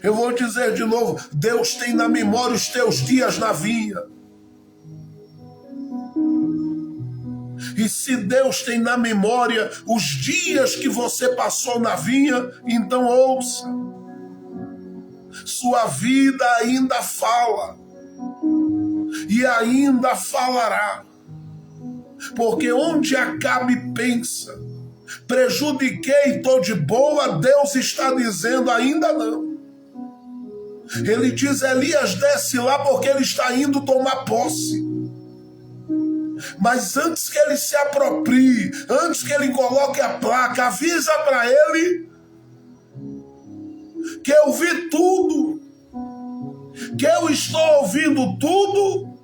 Eu vou dizer de novo, Deus tem na memória os teus dias na vinha. E se Deus tem na memória os dias que você passou na vinha, então ouça. Sua vida ainda fala. E ainda falará. Porque onde Acabe pensa, prejudiquei, estou de boa, Deus está dizendo ainda não. Ele diz, Elias desce lá porque ele está indo tomar posse. Mas antes que ele se aproprie, antes que ele coloque a placa, avisa para ele que eu vi tudo, que eu estou ouvindo tudo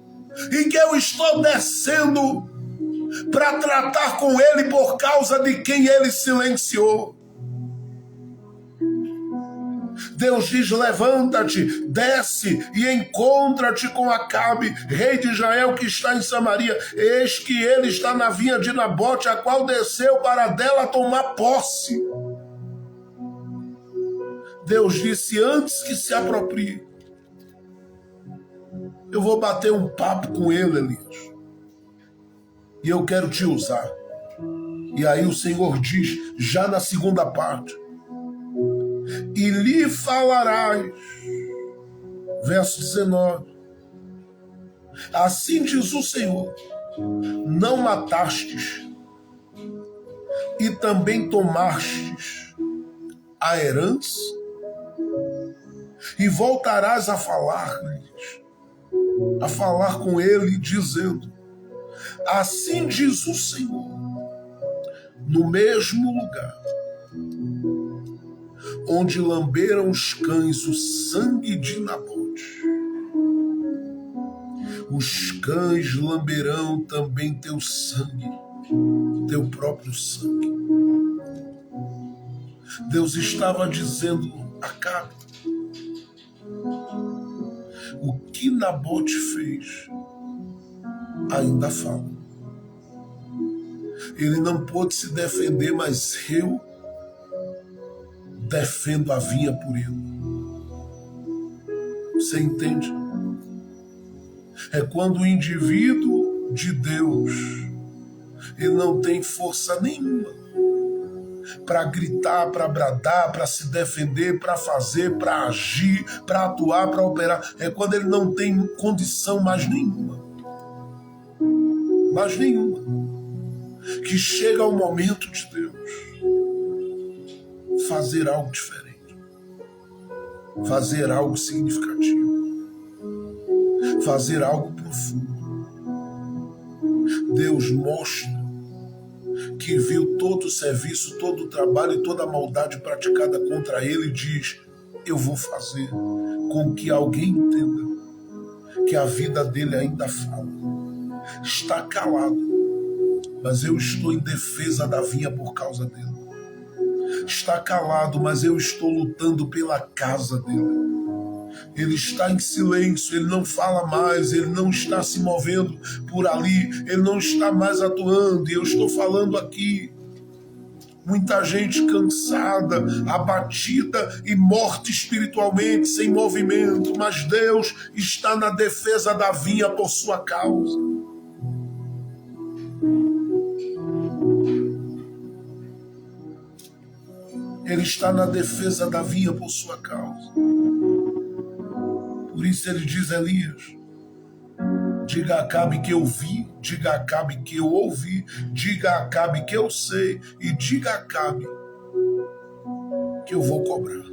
e que eu estou descendo para tratar com ele por causa de quem ele silenciou. Deus diz, levanta-te, desce e encontra-te com Acabe, rei de Israel que está em Samaria. Eis que ele está na vinha de Nabote, a qual desceu para dela tomar posse. Deus disse, antes que se aproprie, eu vou bater um papo com ele, Elias. E eu quero te usar. E aí o Senhor diz, já na segunda parte, e lhe falarás, verso 19, assim diz o Senhor, não matastes, e também tomastes a herança, e voltarás a falar-lhes, a falar com ele, dizendo, assim diz o Senhor, no mesmo lugar onde lamberam os cães o sangue de Nabote, os cães lamberão também teu sangue, teu próprio sangue. Deus estava dizendo, Acabe, o que Nabote fez ainda fala. Ele não pôde se defender, mas eu defendo a vinha por ele. Você entende? É quando o indivíduo de Deus, ele não tem força nenhuma para gritar, para bradar, para se defender, para fazer, para agir, para atuar, para operar. É quando ele não tem condição mais nenhuma. Mais nenhuma. Que chega o momento de Deus fazer algo diferente, fazer algo significativo, fazer algo profundo. Deus mostra que viu todo o serviço, todo o trabalho e toda a maldade praticada contra ele e diz, eu vou fazer com que alguém entenda que a vida dele ainda fala. Está calado, mas eu estou em defesa da vinha por causa dele. Está calado, mas eu estou lutando pela casa dele. Ele está em silêncio, ele não fala mais, ele não está se movendo por ali, ele não está mais atuando, e eu estou falando aqui. Muita gente cansada, abatida e morta espiritualmente, sem movimento, mas Deus está na defesa da vinha por sua causa. Ele está na defesa da vinha por sua causa. Por isso ele diz, Elias, diga a Acabe que eu vi, diga a Acabe que eu ouvi, diga a Acabe que eu sei e diga a Acabe que eu vou cobrar.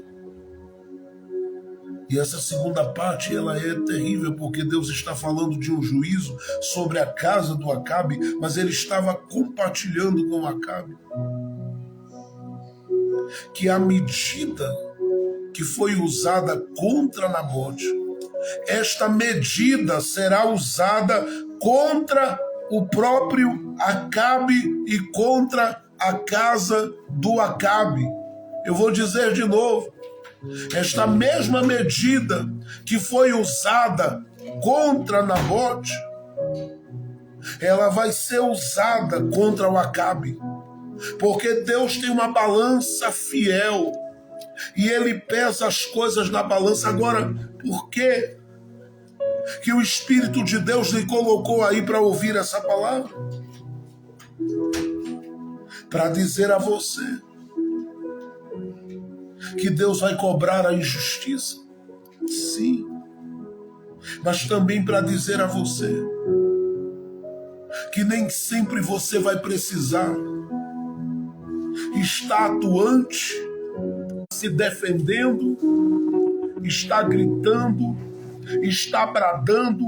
E essa segunda parte, ela é terrível, porque Deus está falando de um juízo sobre a casa do Acabe, mas ele estava compartilhando com Acabe que a medida que foi usada contra Nabote, esta medida será usada contra o próprio Acabe e contra a casa do Acabe. Eu vou dizer de novo, esta mesma medida que foi usada contra Nabote, ela vai ser usada contra o Acabe, porque Deus tem uma balança fiel e ele pesa as coisas na balança. Agora, por que o Espírito de Deus lhe colocou aí para ouvir essa palavra? Para dizer a você que Deus vai cobrar a injustiça, sim, mas também para dizer a você que nem sempre você vai precisar estar atuante, se defendendo, está gritando, está bradando,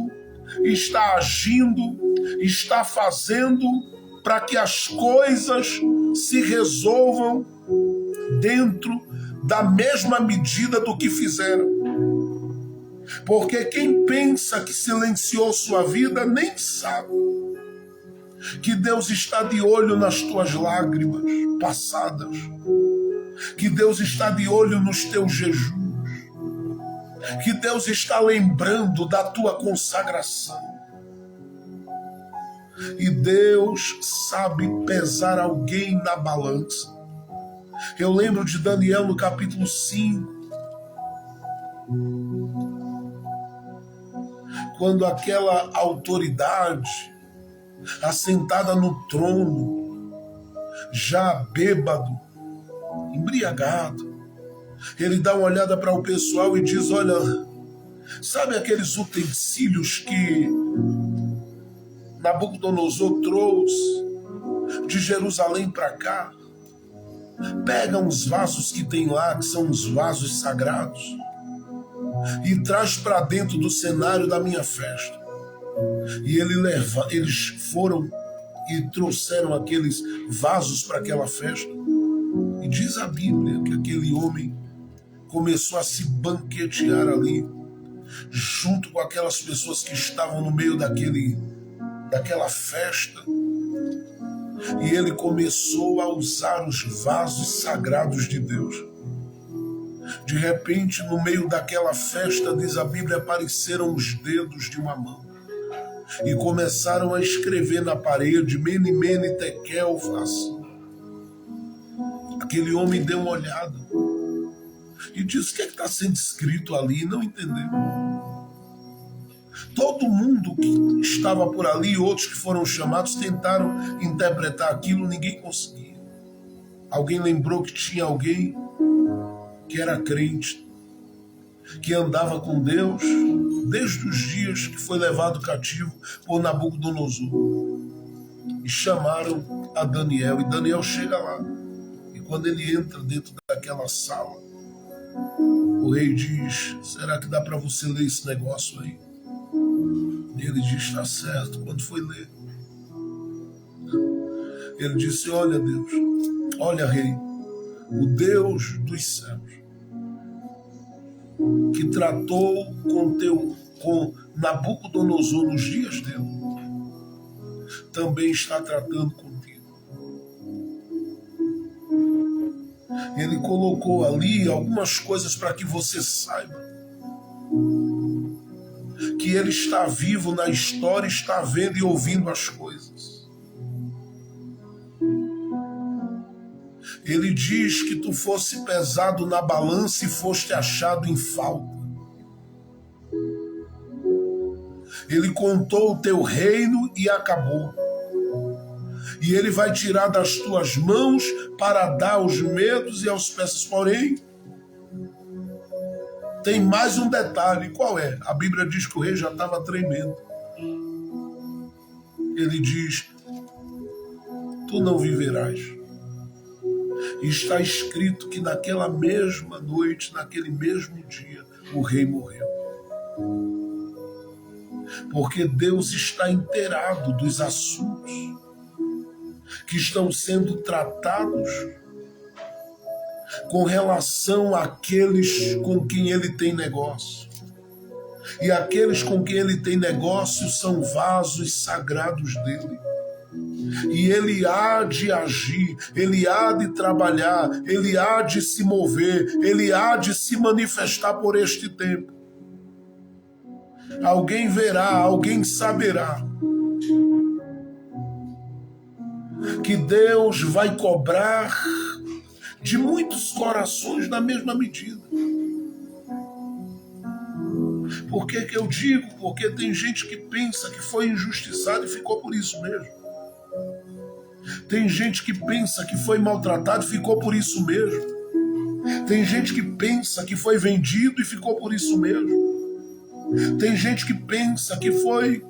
está agindo, está fazendo para que as coisas se resolvam dentro da mesma medida do que fizeram. Porque quem pensa que silenciou sua vida nem sabe que Deus está de olho nas tuas lágrimas passadas, que Deus está de olho nos teus jejuns, que Deus está lembrando da tua consagração. E Deus sabe pesar alguém na balança. Eu lembro de Daniel no capítulo 5, quando aquela autoridade assentada no trono, já bêbado, embriagado, ele dá uma olhada para o pessoal e diz: olha, sabe aqueles utensílios que Nabucodonosor trouxe de Jerusalém para cá? Pega uns vasos que tem lá, que são os vasos sagrados, e traz para dentro do cenário da minha festa. E eles foram e trouxeram aqueles vasos para aquela festa. E diz a Bíblia que aquele homem começou a se banquetear ali, junto com aquelas pessoas que estavam no meio daquela festa. E ele começou a usar os vasos sagrados de Deus. De repente, no meio daquela festa, diz a Bíblia, apareceram os dedos de uma mão e começaram a escrever na parede: Mene, Mene, Tekel, assim. Aquele homem deu uma olhada e disse: o que está sendo escrito ali? Não entendeu. Todo mundo que estava por ali, outros que foram chamados, tentaram interpretar aquilo, ninguém conseguia. Alguém lembrou que tinha alguém que era crente, que andava com Deus desde os dias que foi levado cativo por Nabucodonosor. E chamaram a Daniel, e Daniel chega lá. E quando ele entra dentro daquela sala, o rei diz: será que dá para você ler esse negócio aí? E ele diz: está certo. Quando foi ler, ele disse: olha, Deus, olha, rei, o Deus dos céus, que tratou com Nabucodonosor nos dias dele, também está tratando contigo. Ele colocou ali algumas coisas para que você saiba que ele está vivo na história, está vendo e ouvindo as coisas. Ele diz que tu fosse pesado na balança e foste achado em falta. Ele contou o teu reino e acabou. E ele vai tirar das tuas mãos para dar aos medos e aos persas. Porém, tem mais um detalhe. Qual é? A Bíblia diz que o rei já estava tremendo. Ele diz: tu não viverás. E está escrito que naquela mesma noite, naquele mesmo dia, o rei morreu. Porque Deus está inteirado dos assuntos que estão sendo tratados com relação àqueles com quem ele tem negócio. E aqueles com quem ele tem negócio são vasos sagrados dele. E ele há de agir, ele há de trabalhar, ele há de se mover, ele há de se manifestar por este tempo. Alguém verá, alguém saberá que Deus vai cobrar de muitos corações na mesma medida. Por que que eu digo? Porque tem gente que pensa que foi injustiçado e ficou por isso mesmo. Tem gente que pensa que foi maltratado e ficou por isso mesmo. Tem gente que pensa que foi vendido e ficou por isso mesmo. Tem gente que pensa que foi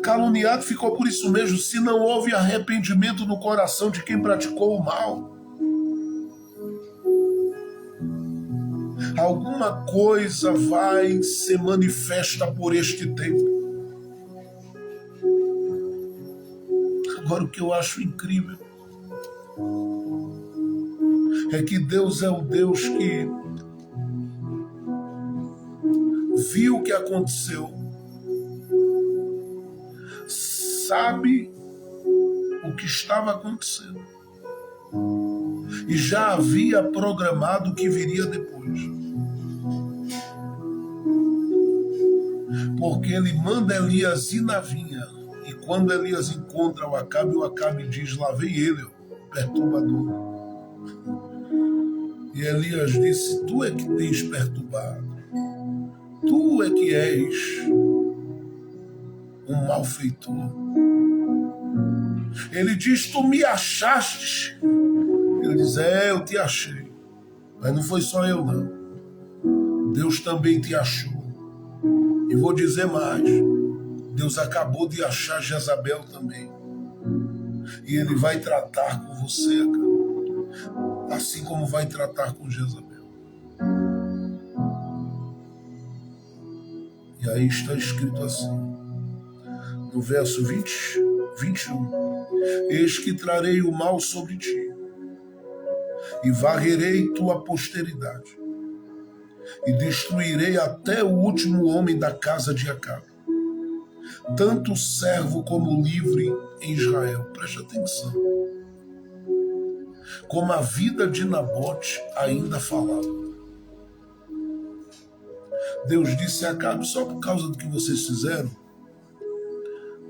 caluniado e ficou por isso mesmo, se não houve arrependimento no coração de quem praticou o mal. Alguma coisa vai ser manifesta por este tempo. Agora, o que eu acho incrível é que Deus é o Deus que viu o que aconteceu, sabe o que estava acontecendo e já havia programado o que viria depois. Porque ele manda Elias ir na vinha, e quando Elias encontra o Acabe diz: lá vem ele, o perturbador. E Elias disse: tu é que tens perturbado, tu é que és um malfeitor. Ele diz: tu me achaste. Ele diz: eu te achei, mas não foi só eu não, Deus também te achou. E vou dizer mais, Deus acabou de achar Jezabel também. E ele vai tratar com você, Acabe, assim como vai tratar com Jezabel. E aí está escrito assim, no verso 21. Eis que trarei o mal sobre ti, e varrerei tua posteridade, e destruirei até o último homem da casa de Acabe, tanto servo como livre em Israel. Preste atenção. Como a vida de Nabote ainda falava. Deus disse a Acabe: só por causa do que vocês fizeram,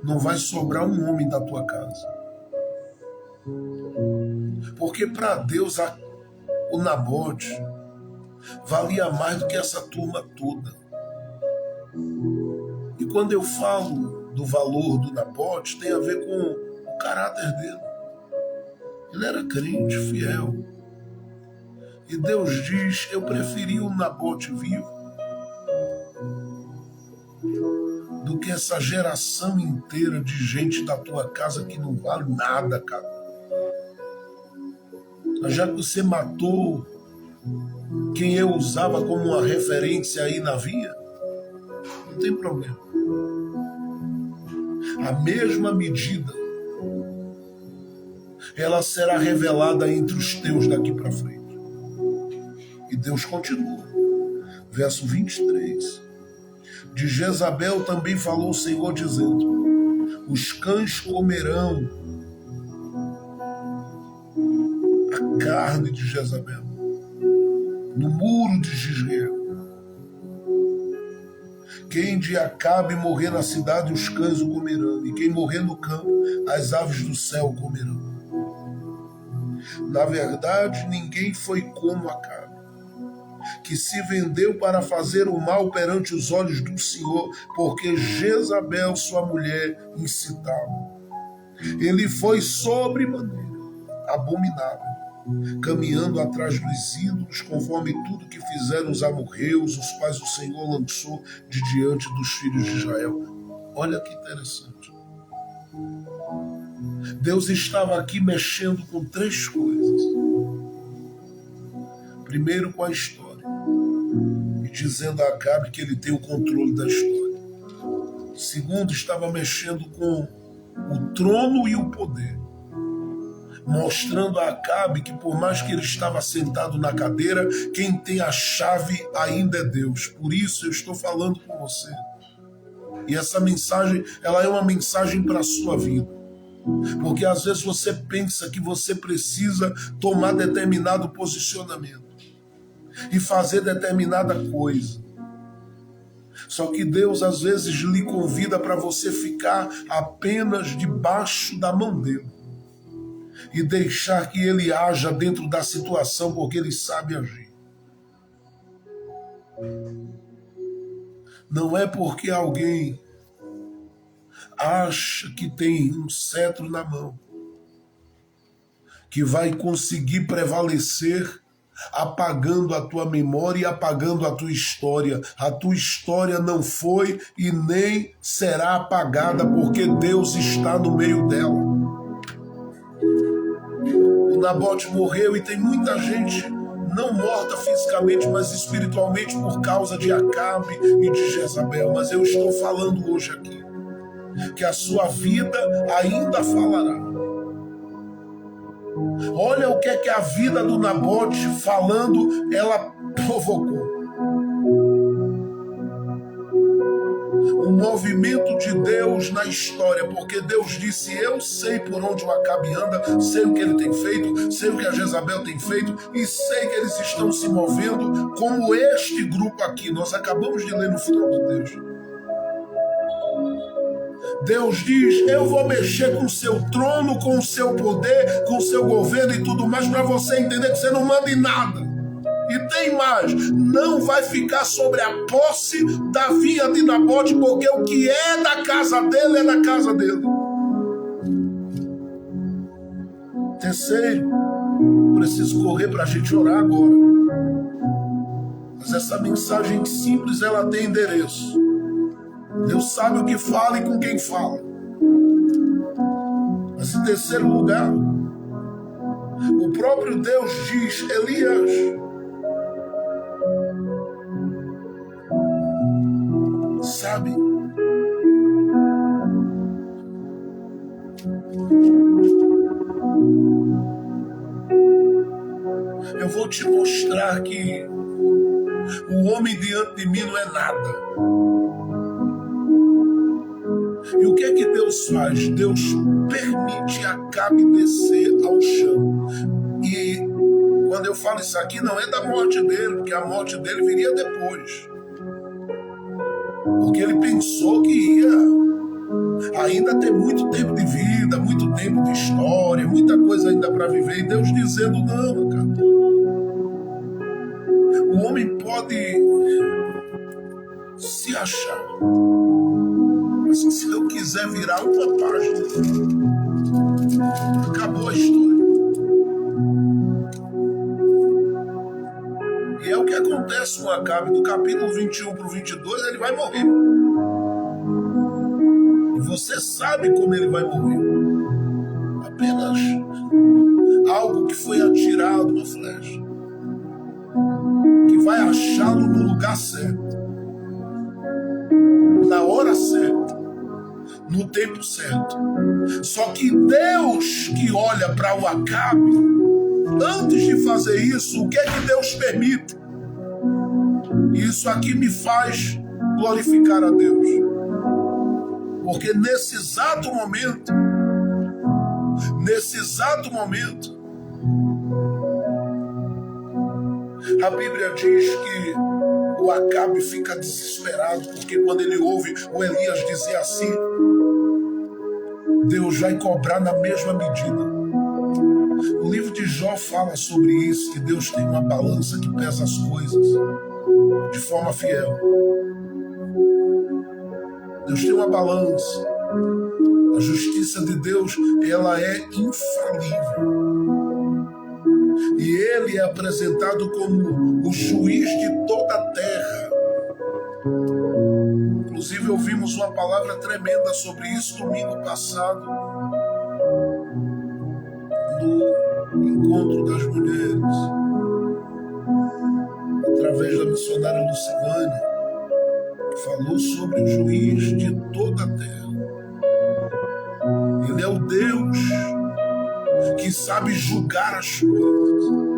não vai sobrar um homem da tua casa. Porque para Deus o Nabote valia mais do que essa turma toda. E quando eu falo do valor do Nabote, tem a ver com o caráter dele. Ele era crente, fiel. E Deus diz: eu preferi o Nabote vivo do que essa geração inteira de gente da tua casa que não vale nada, cara. Já que você matou quem eu usava como uma referência aí na vinha, não tem problema. A mesma medida ela será revelada entre os teus daqui para frente. E Deus continua. Verso 23. De Jezabel também falou o Senhor, dizendo: os cães comerão a carne de Jezabel no muro de Jezreel. Quem de Acabe morrer na cidade, os cães o comerão, e quem morrer no campo, as aves do céu o comerão. Na verdade, ninguém foi como Acabe, que se vendeu para fazer o mal perante os olhos do Senhor, porque Jezabel, sua mulher, incitava. Ele foi sobremaneira abominável, caminhando atrás dos ídolos, conforme tudo que fizeram os amorreus, os quais o Senhor lançou de diante dos filhos de Israel. Olha que interessante. Deus estava aqui mexendo com três coisas. Primeiro, com a história, e dizendo a Acabe que ele tem o controle da história. Segundo, estava mexendo com o trono e o poder, mostrando a Acabe que por mais que ele estava sentado na cadeira, quem tem a chave ainda é Deus. Por isso eu estou falando com você. E essa mensagem, ela é uma mensagem para a sua vida. Porque às vezes você pensa que você precisa tomar determinado posicionamento e fazer determinada coisa. Só que Deus às vezes lhe convida para você ficar apenas debaixo da mão dele e deixar que ele haja dentro da situação, porque ele sabe agir. Não é porque alguém acha que tem um cetro na mão que vai conseguir prevalecer apagando a tua memória e apagando a tua história. A tua história não foi e nem será apagada, porque Deus está no meio dela. O Nabote morreu e tem muita gente não morta fisicamente, mas espiritualmente por causa de Acabe e de Jezabel. Mas eu estou falando hoje aqui que a sua vida ainda falará. Olha o que é que a vida do Nabote falando, ela provocou. O movimento de Deus na história, porque Deus disse: eu sei por onde o Acabe anda, sei o que ele tem feito, sei o que a Jezabel tem feito e sei que eles estão se movendo como este grupo aqui. Nós acabamos de ler no final do texto. Deus diz: eu vou mexer com o seu trono, com o seu poder, com o seu governo e tudo mais, para você entender que você não manda em nada. E tem mais, não vai ficar sobre a posse da vinha de Nabote, porque o que é da casa dele é da casa dele. Terceiro, preciso correr para a gente orar agora. Mas essa mensagem simples, ela tem endereço. Deus sabe o que fala e com quem fala. Mas em terceiro lugar, o próprio Deus diz: Elias, sabe, eu vou te mostrar que o homem diante de mim não é nada. E o que é que Deus faz? Deus permite Acabe descer ao chão. E quando eu falo isso aqui, não é da morte dele, porque a morte dele viria depois. Porque ele pensou que ia ainda ter muito tempo de vida, muito tempo de história, muita coisa ainda para viver. E Deus dizendo: não, cara. O homem pode se achar, mas se eu quiser virar uma página, acabou a história. E é o que acontece com Acabe. Do capítulo 21 para o 22, ele vai morrer. E você sabe como ele vai morrer. Apenas algo que foi atirado, uma flecha, que vai achá-lo no lugar certo, na hora certa, no tempo certo. Só que Deus, que olha para o Acabe, antes de fazer isso, o que é que Deus permite? Isso aqui me faz glorificar a Deus. Porque nesse exato momento, a Bíblia diz que o Acabe fica desesperado, porque quando ele ouve o Elias dizer assim, Deus vai cobrar na mesma medida. O livro de Jó fala sobre isso, que Deus tem uma balança que pesa as coisas de forma fiel. Deus tem uma balança. A justiça de Deus, ela é infalível. E ele é apresentado como o juiz de toda a terra. Inclusive ouvimos uma palavra tremenda sobre isso domingo passado, no encontro das mulheres, através da missionária Lucilane, que falou sobre o juiz de toda a terra. Ele é o Deus que sabe julgar as coisas.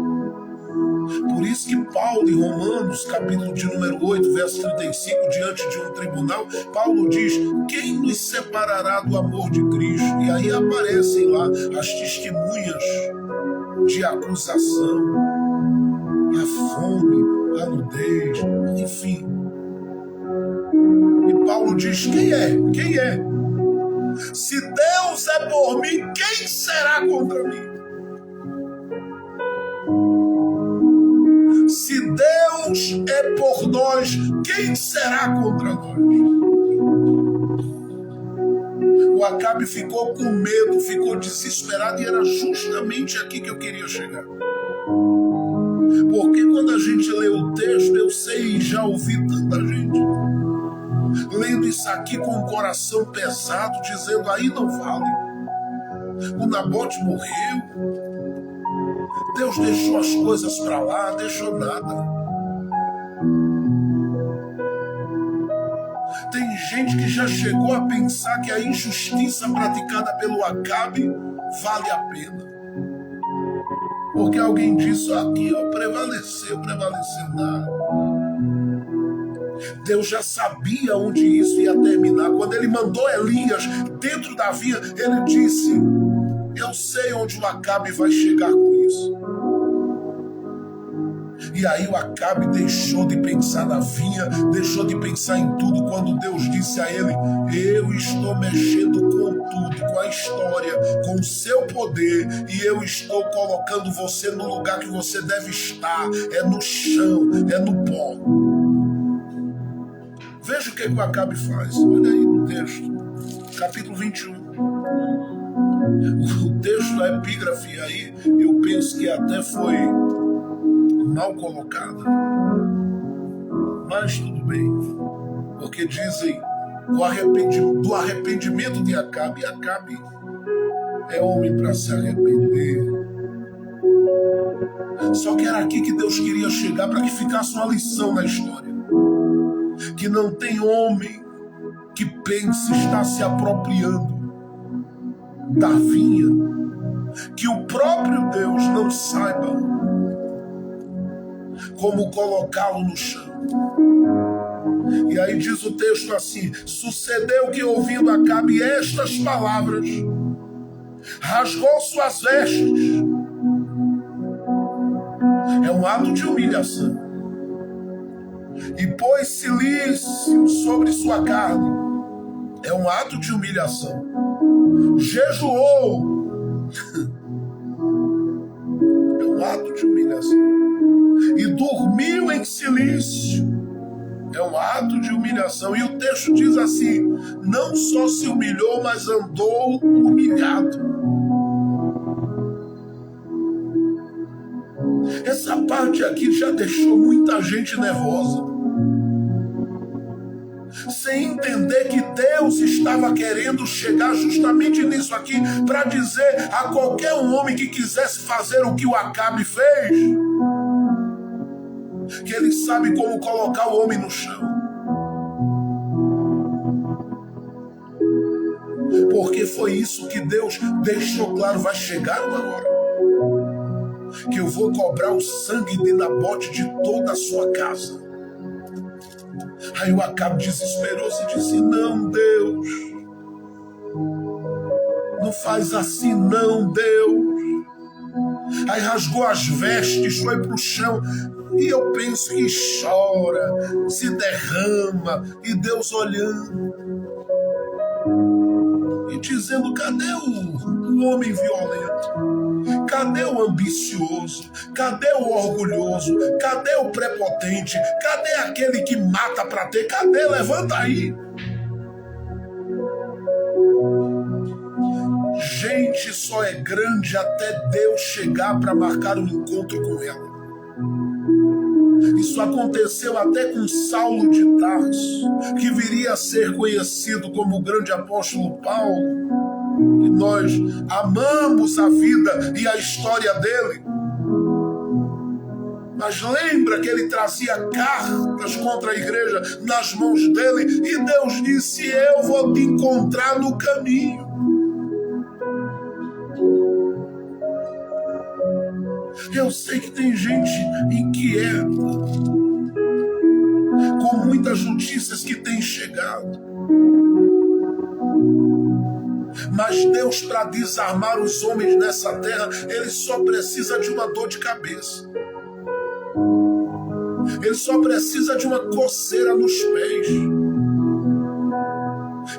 Por isso que Paulo, em Romanos, capítulo de número 8, verso 35, diante de um tribunal, Paulo diz: quem nos separará do amor de Cristo? E aí aparecem lá as testemunhas de acusação, a fome, a nudez, enfim. E Paulo diz: quem é? Quem é? Se Deus é por mim, quem será contra mim? Se Deus é por nós, quem será contra nós? O Acabe ficou com medo, ficou desesperado, e era justamente aqui que eu queria chegar. Porque quando a gente lê o texto, eu sei, já ouvi tanta gente lendo isso aqui com o coração pesado, dizendo: aí não vale. O Nabote morreu, Deus deixou as coisas para lá, deixou nada. Tem gente que já chegou a pensar que a injustiça praticada pelo Acabe vale a pena. Porque alguém disse: aqui prevaleceu nada. Deus já sabia onde isso ia terminar. Quando ele mandou Elias dentro da vinha, ele disse: eu sei onde o Acabe vai chegar com isso. E aí o Acabe deixou de pensar na vinha, deixou de pensar em tudo, quando Deus disse a ele: eu estou mexendo com tudo, com a história, com o seu poder, e eu estou colocando você no lugar que você deve estar, é no chão, é no pó. Veja o que o Acabe faz. Olha aí no texto, capítulo 21. O texto da epígrafe aí, eu penso que até foi mal colocada. Mas tudo bem. Porque dizem do arrependimento de Acabe. E Acabe é homem para se arrepender. Só que era aqui que Deus queria chegar, para que ficasse uma lição na história. Que não tem homem que pense estar se apropriando da vinha, que o próprio Deus não saiba como colocá-lo no chão. E aí diz o texto assim: sucedeu que, ouvindo Acabe estas palavras, rasgou suas vestes. É um ato de humilhação. E pôs cilício sobre sua carne. É um ato de humilhação. Jejuou. É um ato de humilhação. E dormiu em silício. É um ato de humilhação. E o texto diz assim: não só se humilhou, mas andou humilhado. Essa parte aqui já deixou muita gente nervosa, sem entender que Deus estava querendo chegar justamente nisso aqui, para dizer a qualquer um homem que quisesse fazer o que o Acabe fez, que ele sabe como colocar o homem no chão. Porque foi isso que Deus deixou claro: vai chegar uma hora que eu vou cobrar o sangue de Nabote de toda a sua casa. Aí o Acabe desesperou-se e disse: não, Deus, não faz assim não, Deus. Aí rasgou as vestes, foi para o chão, e eu penso que chora, se derrama, e Deus olhando e dizendo: cadê o homem violento? Cadê o ambicioso? Cadê o orgulhoso? Cadê o prepotente? Cadê aquele que mata para ter? Cadê? Levanta aí. Gente só é grande até Deus chegar para marcar um encontro com ela. Isso aconteceu até com Saulo de Tarso, que viria a ser conhecido como o grande apóstolo Paulo. E nós amamos a vida e a história dele. Mas lembra que ele trazia cartas contra a igreja nas mãos dele, e Deus disse: eu vou te encontrar no caminho. Eu sei que tem gente inquieta, com muitas notícias que têm chegado. Mas Deus, para desarmar os homens nessa terra, Ele só precisa de uma dor de cabeça. Ele só precisa de uma coceira nos pés.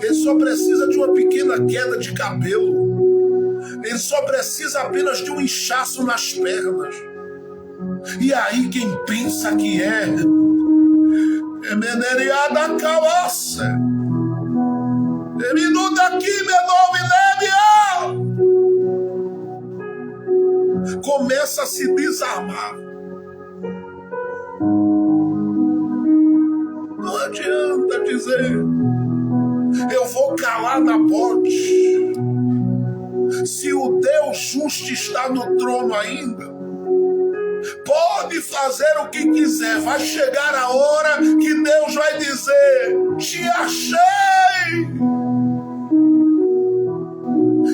Ele só precisa de uma pequena queda de cabelo. Ele só precisa apenas de um inchaço nas pernas. E aí quem pensa que é meneriada caossa. Minuto aqui, meu nome, começa a se desarmar. Não adianta dizer, eu vou calar na bote. Se o Deus justo está no trono ainda, pode fazer o que quiser. Vai chegar a hora que Deus vai dizer, te achei.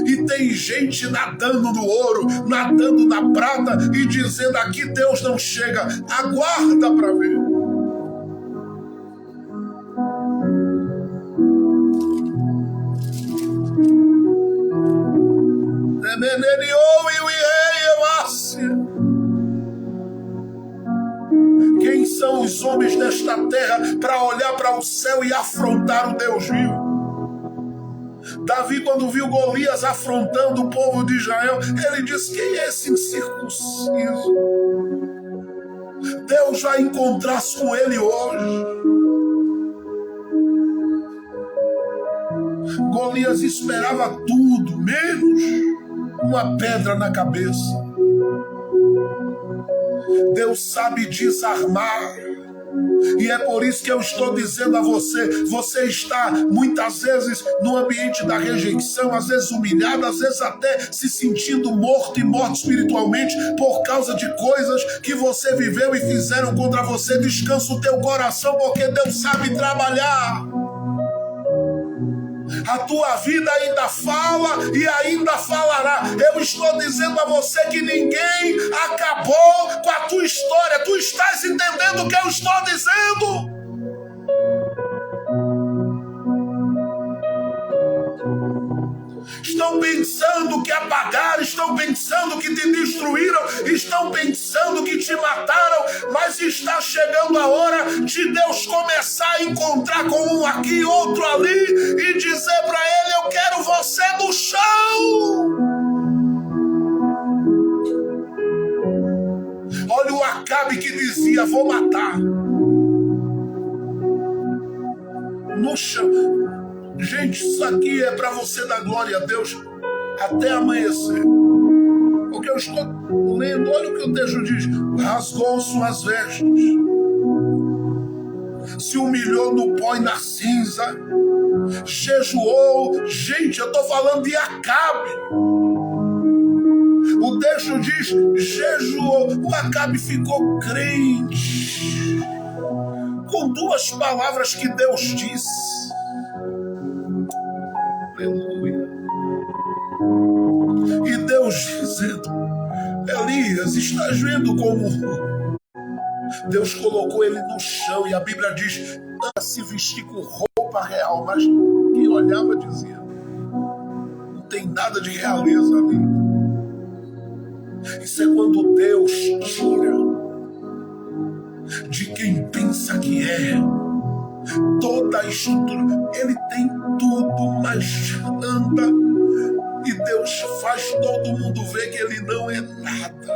E tem gente nadando no ouro, nadando na prata e dizendo, aqui Deus não chega. Aguarda para ver. Quem são os homens desta terra para olhar para o céu e afrontar o Deus vivo? Davi, quando viu Golias afrontando o povo de Israel, ele disse, quem é esse incircunciso? Deus vai encontrar-se com ele hoje. Golias esperava tudo, menos uma pedra na cabeça. Deus sabe desarmar. E é por isso que eu estou dizendo a você, você está muitas vezes no ambiente da rejeição, às vezes humilhado, às vezes até se sentindo morto e morto espiritualmente por causa de coisas que você viveu e fizeram contra você. Descansa o teu coração, porque Deus sabe trabalhar. A tua vida ainda fala e ainda falará. Eu estou dizendo a você que ninguém acabou com a tua história. Tu estás entendendo o que eu estou dizendo? Estão pensando que apagaram, estão pensando que te destruíram, estão pensando que te mataram, mas está chegando a hora de Deus começar a encontrar com um aqui, outro ali e dizer para ele, eu quero você no chão. Olha o Acabe que dizia, vou matar. No chão. Gente, isso aqui é para você dar glória a Deus até amanhecer. Porque eu estou lendo, olha o que o texto diz. Rasgou suas vestes, se humilhou no pó e na cinza, jejuou. Gente, eu estou falando de Acabe. O texto diz, jejuou. O Acabe ficou crente com duas palavras que Deus disse. Aleluia. E Deus dizendo, Elias, estás vendo como Deus colocou ele no chão, e a Bíblia diz, não se vestir com roupa real, mas quem olhava dizia, não tem nada de realeza ali. Isso é quando Deus tira de quem pensa que é toda a estrutura. Ele tem tudo, mas anda, e Deus faz todo mundo ver que ele não é nada.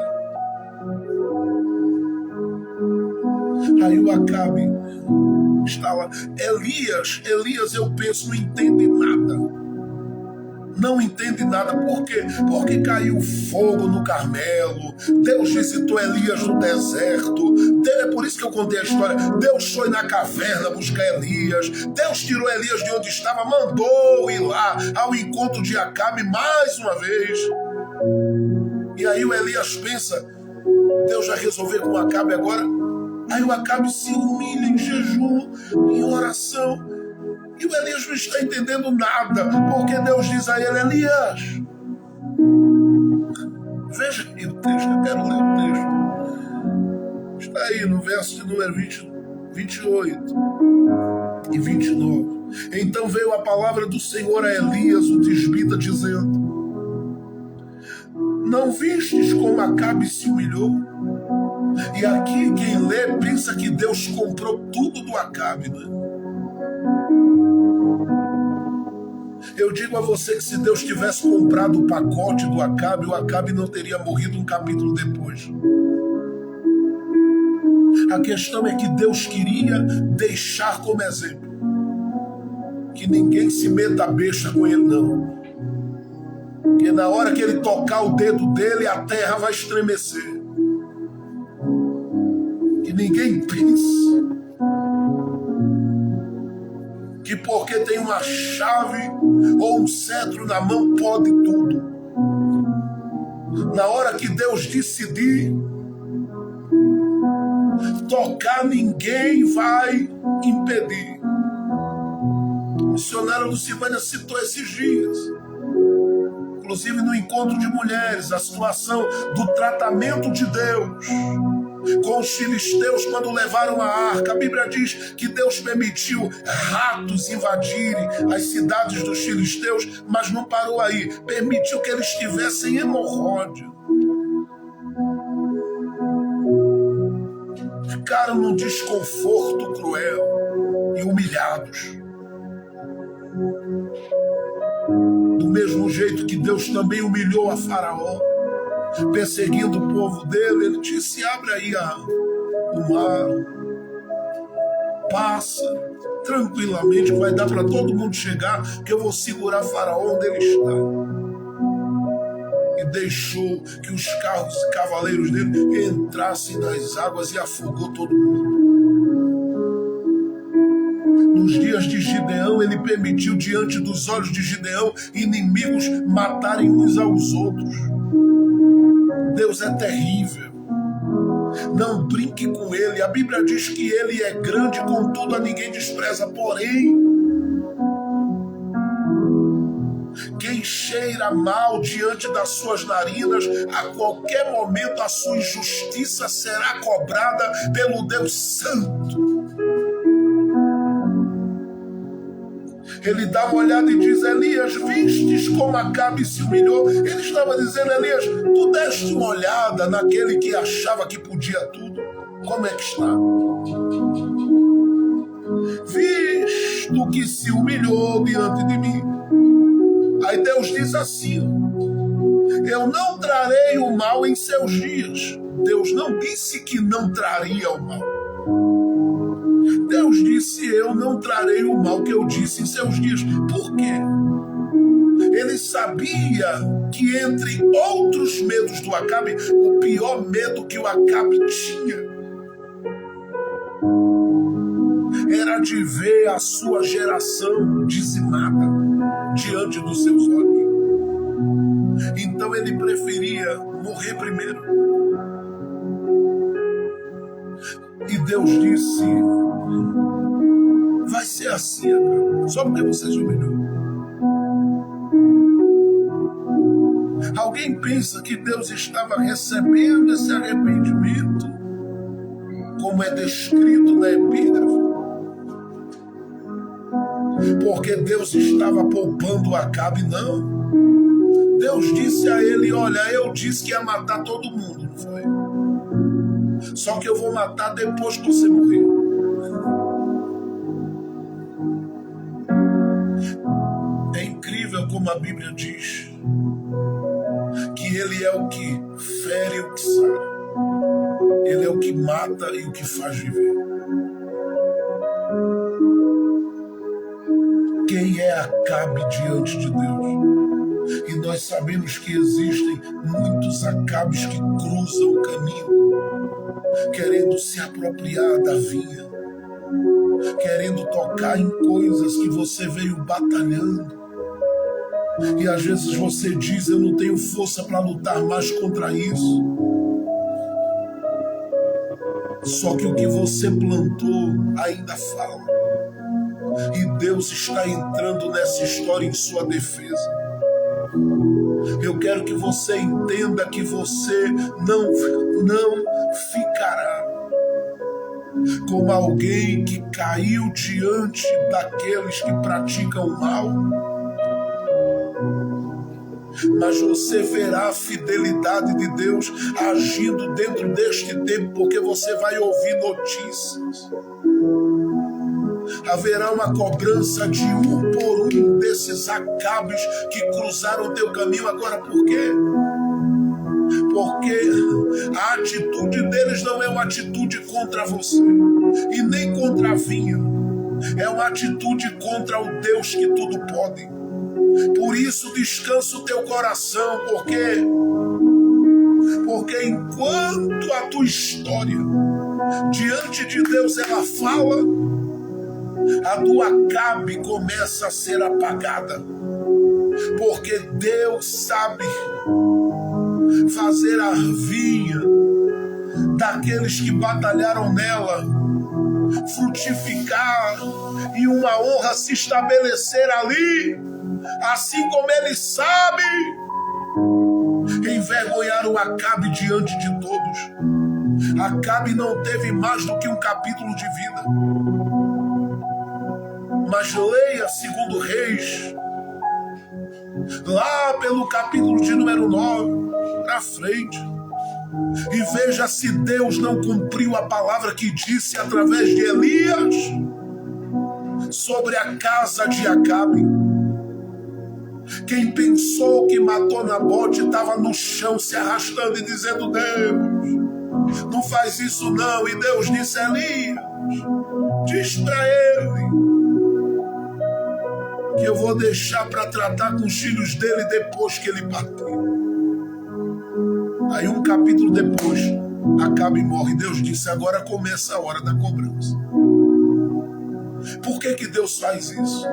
Aí o Acabe está lá. Elias, eu penso, não entende nada. Não entende nada. Por quê? Porque caiu fogo no Carmelo. Deus visitou Elias no deserto. É por isso que eu contei a história. Deus foi na caverna buscar Elias. Deus tirou Elias de onde estava, mandou ir lá ao encontro de Acabe mais uma vez. E aí o Elias pensa, Deus vai resolver com o Acabe agora. Aí o Acabe se humilha em jejum, em oração. E o Elias não está entendendo nada, porque Deus diz a ele, Elias, Veja aí o texto, eu quero ler o texto. Está aí no verso de número 28 e 29. Então veio a palavra do Senhor a Elias, o tisbita, dizendo: não vistes como Acabe se humilhou? E aqui quem lê pensa que Deus comprou tudo do Acabe, né? Eu digo a você que se Deus tivesse comprado o pacote do Acabe, o Acabe não teria morrido um capítulo depois. A questão é que Deus queria deixar como exemplo que ninguém se meta a besta com ele, não. Porque na hora que ele tocar o dedo dele, a terra vai estremecer. E ninguém pense que porque tem uma chave ou um cetro na mão pode tudo. Na hora que Deus decidir tocar, ninguém vai impedir. O missionário Lucimânia citou esses dias, inclusive no encontro de mulheres, a situação do tratamento de Deus com os filisteus quando levaram a arca. A Bíblia diz que Deus permitiu ratos invadirem as cidades dos filisteus, mas não parou aí. Permitiu que eles tivessem hemorróida. Ficaram num desconforto cruel e humilhados. Do mesmo jeito que Deus também humilhou a Faraó, perseguindo o povo dele, ele disse: abre aí o mar, passa tranquilamente, vai dar para todo mundo chegar, que eu vou segurar Faraó onde ele está. E deixou que os carros e cavaleiros dele entrassem nas águas e afogou todo mundo. Nos dias de Gideão, ele permitiu diante dos olhos de Gideão inimigos matarem uns aos outros. Deus é terrível. Não brinque com ele. A Bíblia diz que ele é grande, contudo a ninguém despreza. Porém, quem cheira mal diante das suas narinas, a qualquer momento a sua injustiça será cobrada pelo Deus Santo. Ele dá uma olhada e diz: Elias, vistes como Acabe se humilhou? Ele estava dizendo: Elias, tu deste uma olhada naquele que achava que podia tudo? Como é que está? Visto que se humilhou diante de mim. Aí Deus diz assim: eu não trarei o mal em seus dias. Deus não disse que não traria o mal. Deus disse: eu não trarei o mal que eu disse em seus dias. Por quê? Ele sabia que entre outros medos do Acabe, o pior medo que o Acabe tinha era de ver a sua geração dizimada diante dos seus olhos. Então ele preferia morrer primeiro. E Deus disse: vai ser assim, só porque você se humilhou. Alguém pensa que Deus estava recebendo esse arrependimento, como é descrito na epígrafe, porque Deus estava poupando o Acabe? Não. Deus disse a ele: olha, eu disse que ia matar todo mundo, não foi? Só que eu vou matar depois que você morrer. É incrível como a Bíblia diz que ele é o que fere e o que sara. Ele é o que mata e o que faz viver. Quem é Acabe diante de Deus? E nós sabemos que existem muitos Acabes que cruzam o caminho, querendo se apropriar da vinha, querendo tocar em coisas que você veio batalhando. E às vezes você diz: eu não tenho força para lutar mais contra isso. Só que o que você plantou ainda fala. E Deus está entrando nessa história em sua defesa. Eu quero que você entenda que você não ficará como alguém que caiu diante daqueles que praticam o mal, mas você verá a fidelidade de Deus agindo dentro deste tempo, porque você vai ouvir notícias. Haverá uma cobrança de um por um desses Acabes que cruzaram o teu caminho. Agora, por quê? Porque a atitude deles não é uma atitude contra você e nem contra a vinha. É uma atitude contra o Deus que tudo pode. Por isso descansa o teu coração, porque enquanto a tua história diante de Deus ela fala, a do Acabe começa a ser apagada, porque Deus sabe fazer a vinha daqueles que batalharam nela frutificar e uma honra se estabelecer ali, assim como Ele sabe envergonhar o Acabe diante de todos. Acabe não teve mais do que um capítulo de vida, mas leia 2 Reis, lá pelo capítulo de número 9 para frente, e veja se Deus não cumpriu a palavra que disse através de Elias sobre a casa de Acabe. Quem pensou que matou Nabote estava no chão se arrastando e dizendo: Deus, não faz isso não. E Deus disse: Elias, diz para ele que eu vou deixar para tratar com os filhos dele depois que ele partir. Aí um capítulo depois, Acabe morre. Deus disse: agora começa a hora da cobrança. Por que Deus faz isso?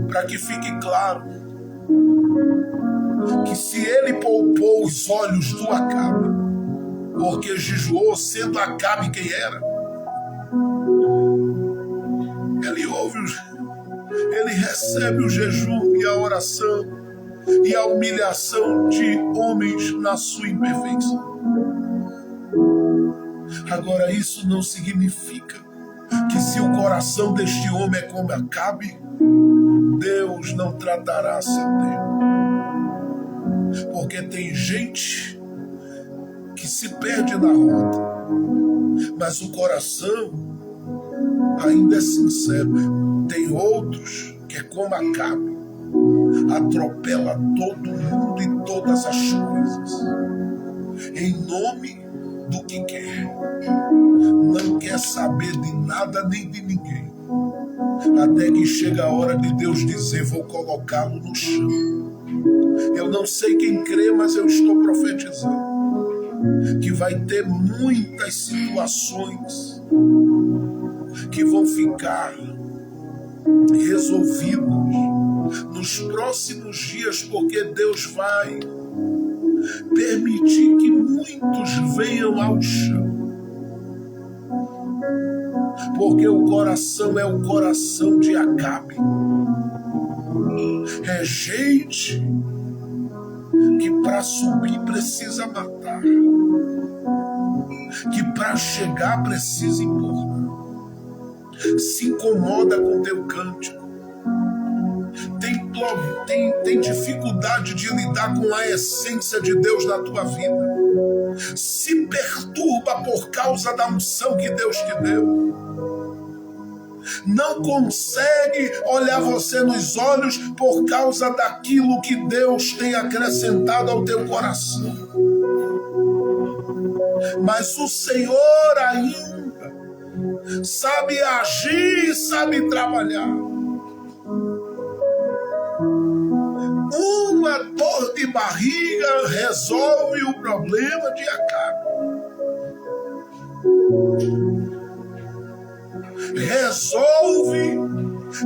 Para que fique claro que se ele poupou os olhos do Acabe, porque jejuou sendo Acabe quem era, ele recebe o jejum e a oração e a humilhação de homens na sua imperfeição. Agora, isso não significa que se o coração deste homem é como Acabe, Deus não tratará seu tempo. Porque tem gente que se perde na rota, mas o coração ainda é sincero. Tem outros que é como Acabe, atropela todo mundo e todas as coisas em nome do que quer. Não quer saber de nada nem de ninguém, até que chega a hora de Deus dizer: vou colocá-lo no chão. Eu não sei quem crê, mas eu estou profetizando que vai ter muitas situações que vão ficar resolvidas nos próximos dias, porque Deus vai permitir que muitos venham ao chão. Porque o coração é o coração de Acabe. É gente que para subir precisa matar, que para chegar precisa empurrar. Se incomoda com teu cântico, tem dificuldade de lidar com a essência de Deus na tua vida, se perturba por causa da unção que Deus te deu, não consegue olhar você nos olhos por causa daquilo que Deus tem acrescentado ao teu coração. Mas o Senhor ainda sabe agir, sabe trabalhar. Uma dor de barriga resolve o problema de Acabe. Resolve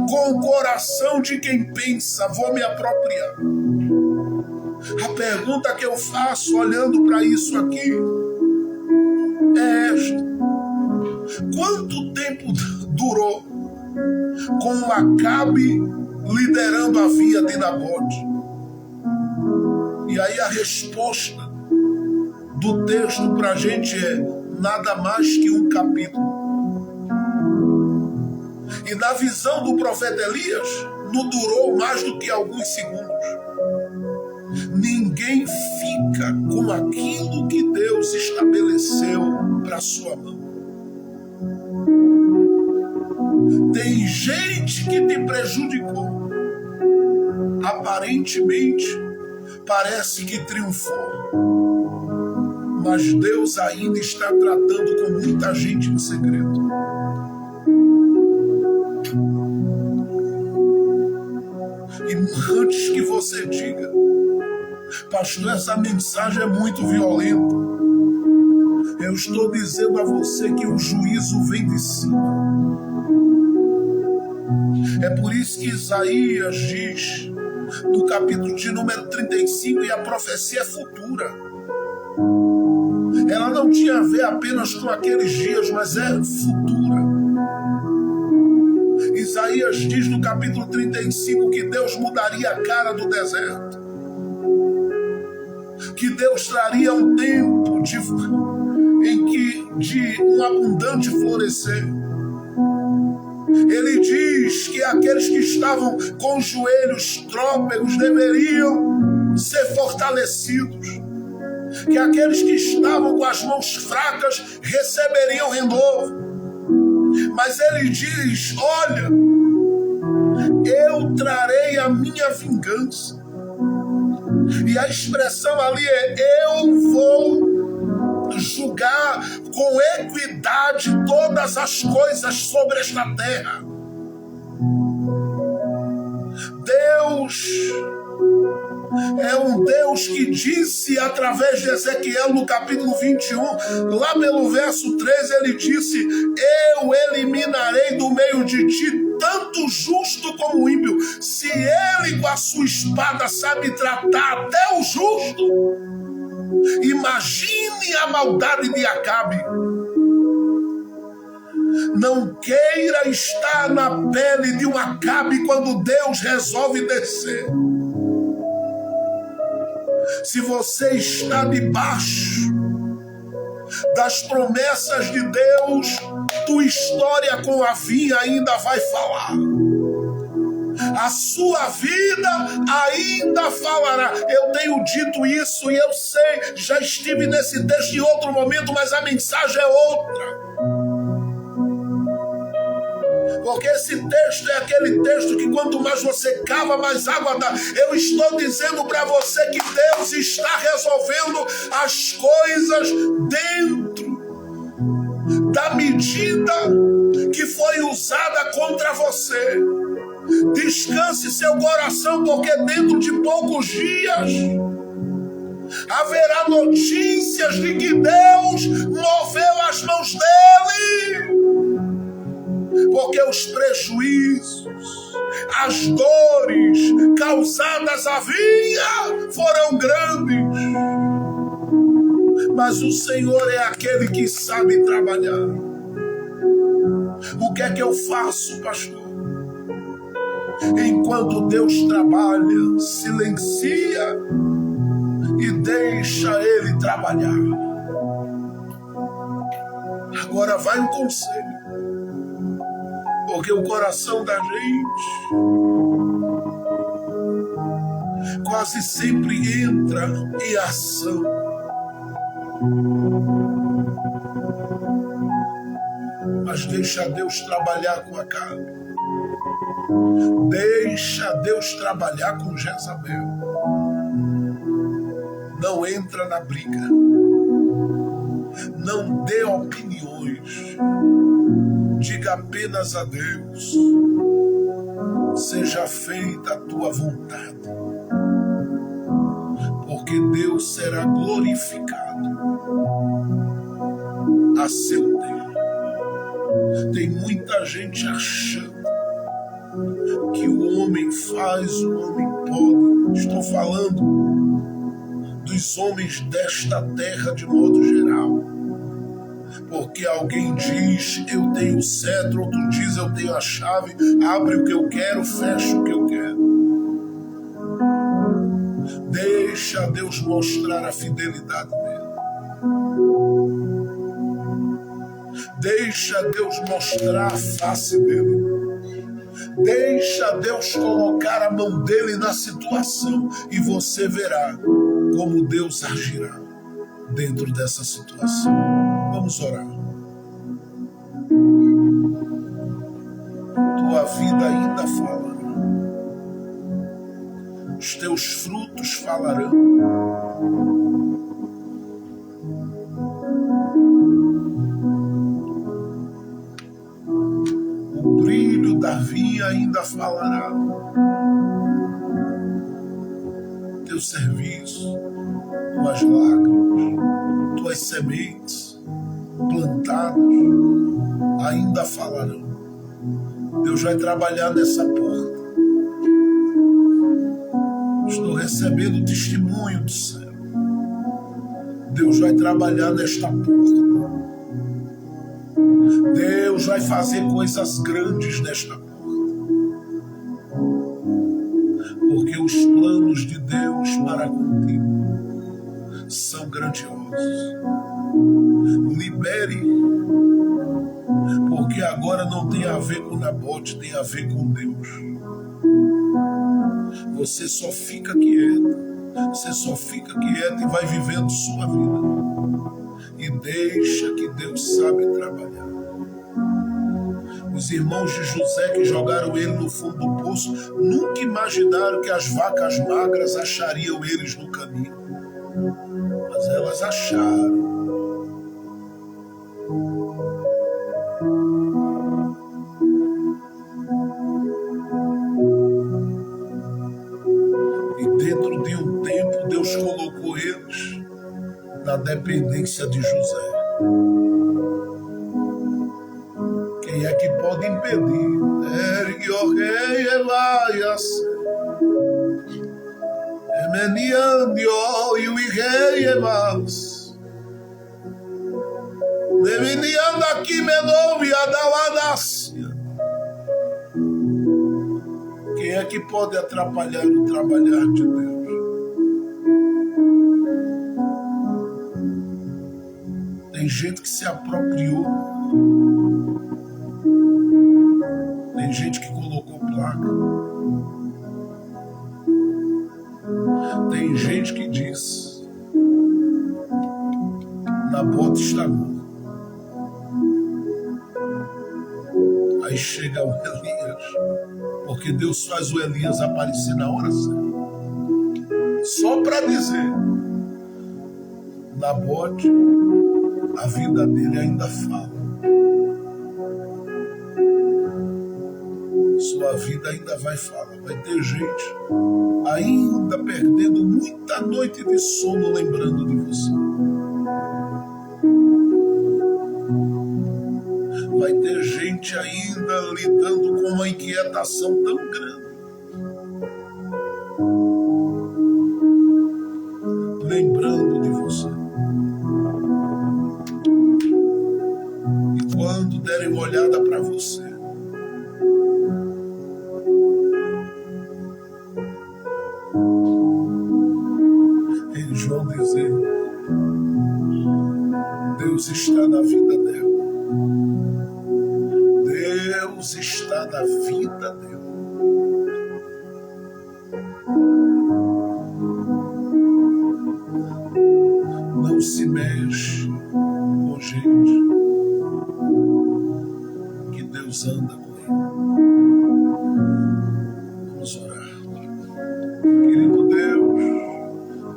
com o coração de quem pensa: vou me apropriar. A pergunta que eu faço olhando para isso aqui é esta: quanto tempo durou com Acabe liderando a vinha de Nabote? E aí a resposta do texto para a gente é nada mais que um capítulo. E na visão do profeta Elias, não durou mais do que alguns segundos. Ninguém fica com aquilo que Deus estabeleceu para sua mão. Tem gente que te prejudicou. Aparentemente, parece que triunfou. Mas Deus ainda está tratando com muita gente em segredo. E antes que você diga, pastor, essa mensagem é muito violenta, eu estou dizendo a você que o juízo vem de cima. É por isso que Isaías diz, no capítulo de número 35, e a profecia é futura. Ela não tinha a ver apenas com aqueles dias, mas é futura. Isaías diz no capítulo 35 que Deus mudaria a cara do deserto. Que Deus traria um tempo de um abundante florescer. Ele diz que aqueles que estavam com os joelhos trôpegos deveriam ser fortalecidos. Que aqueles que estavam com as mãos fracas receberiam renovo. Mas ele diz, olha, eu trarei a minha vingança. E a expressão ali é, eu vou julgar com equidade todas as coisas sobre esta terra. Deus é um Deus que disse através de Ezequiel no capítulo 21, lá pelo verso 13, ele disse, eu eliminarei do meio de ti tanto justo como o ímpio. Se ele com a sua espada sabe tratar até o justo, imagine a maldade de Acabe. Não queira estar na pele de um Acabe quando Deus resolve descer. Se você está debaixo das promessas de Deus, tua história com a vinha ainda vai falar. A sua vida ainda falará. Eu tenho dito isso e eu sei, já estive nesse texto em outro momento, mas a mensagem é outra. Porque esse texto é aquele texto que quanto mais você cava, mais água dá. Eu estou dizendo para você que Deus está resolvendo as coisas dentro da medida que foi usada contra você. Descanse seu coração, porque dentro de poucos dias haverá notícias de que Deus moveu as mãos dele. Porque os prejuízos, as dores causadas à vinha foram grandes. Mas o Senhor é aquele que sabe trabalhar. O que é que eu faço, pastor? Enquanto Deus trabalha, silencia e deixa Ele trabalhar. Agora vai um conselho. Porque o coração da gente quase sempre entra em ação. Mas deixa Deus trabalhar com Acabe. Deixa Deus trabalhar com Jezabel. Não entra na briga. Não dê opiniões. Diga apenas a Deus, seja feita a tua vontade, porque Deus será glorificado a seu tempo. Tem muita gente achando que o homem faz, o homem pode. Estou falando dos homens desta terra de modo geral. Porque alguém diz, eu tenho o cetro, outro diz, eu tenho a chave, abre o que eu quero, fecha o que eu quero. Deixa Deixa Deus mostrar a fidelidade dele. Deixa Deus mostrar a face dele. Deixa Deus colocar a mão dele na situação e você verá como Deus agirá dentro dessa situação. Vamos orar. Tua vida ainda falará. Os teus frutos falarão. O brilho da vinha ainda falará. Teu serviço, tuas lágrimas, tuas sementes plantadas ainda falarão. Deus vai trabalhar nessa porta. Estou recebendo o testemunho do céu. Deus vai trabalhar nesta porta. Deus vai fazer coisas grandes nesta porta. Porque os planos de Deus para contigo são grandiosos. Libere, porque agora não tem a ver com Nabote, tem a ver com Deus. Você só fica quieto, você só fica quieto e vai vivendo sua vida. E deixa que Deus sabe trabalhar. Os irmãos de José que jogaram ele no fundo do poço nunca imaginaram que as vacas magras achariam eles no caminho. Mas elas acharam. E dentro de um tempo Deus colocou eles na dependência de José. Quem é que pode impedir? Ergue o rei Elias, Emeniandio e o rei Elias, Devinianda aqui menovia da Ladácia. Quem é que pode atrapalhar o trabalhar de Deus? Tem gente que se apropriou. Tem gente que colocou placa. Tem gente que diz: Nabote está morto. Aí chega o Elias, porque Deus faz o Elias aparecer na hora certa. Só para dizer: Nabote, a vida dele ainda fala. Sua vida ainda vai falar. Vai ter gente ainda perdendo muita noite de sono lembrando de você. Vai ter gente ainda lidando com uma inquietação tão grande, lembrando de você. E quando derem uma olhada para você, eles vão dizer: Deus está na vida dela. Deus está na vida dela. Não se mexe com gente que Deus anda com ele. Vamos orar. Querido Deus,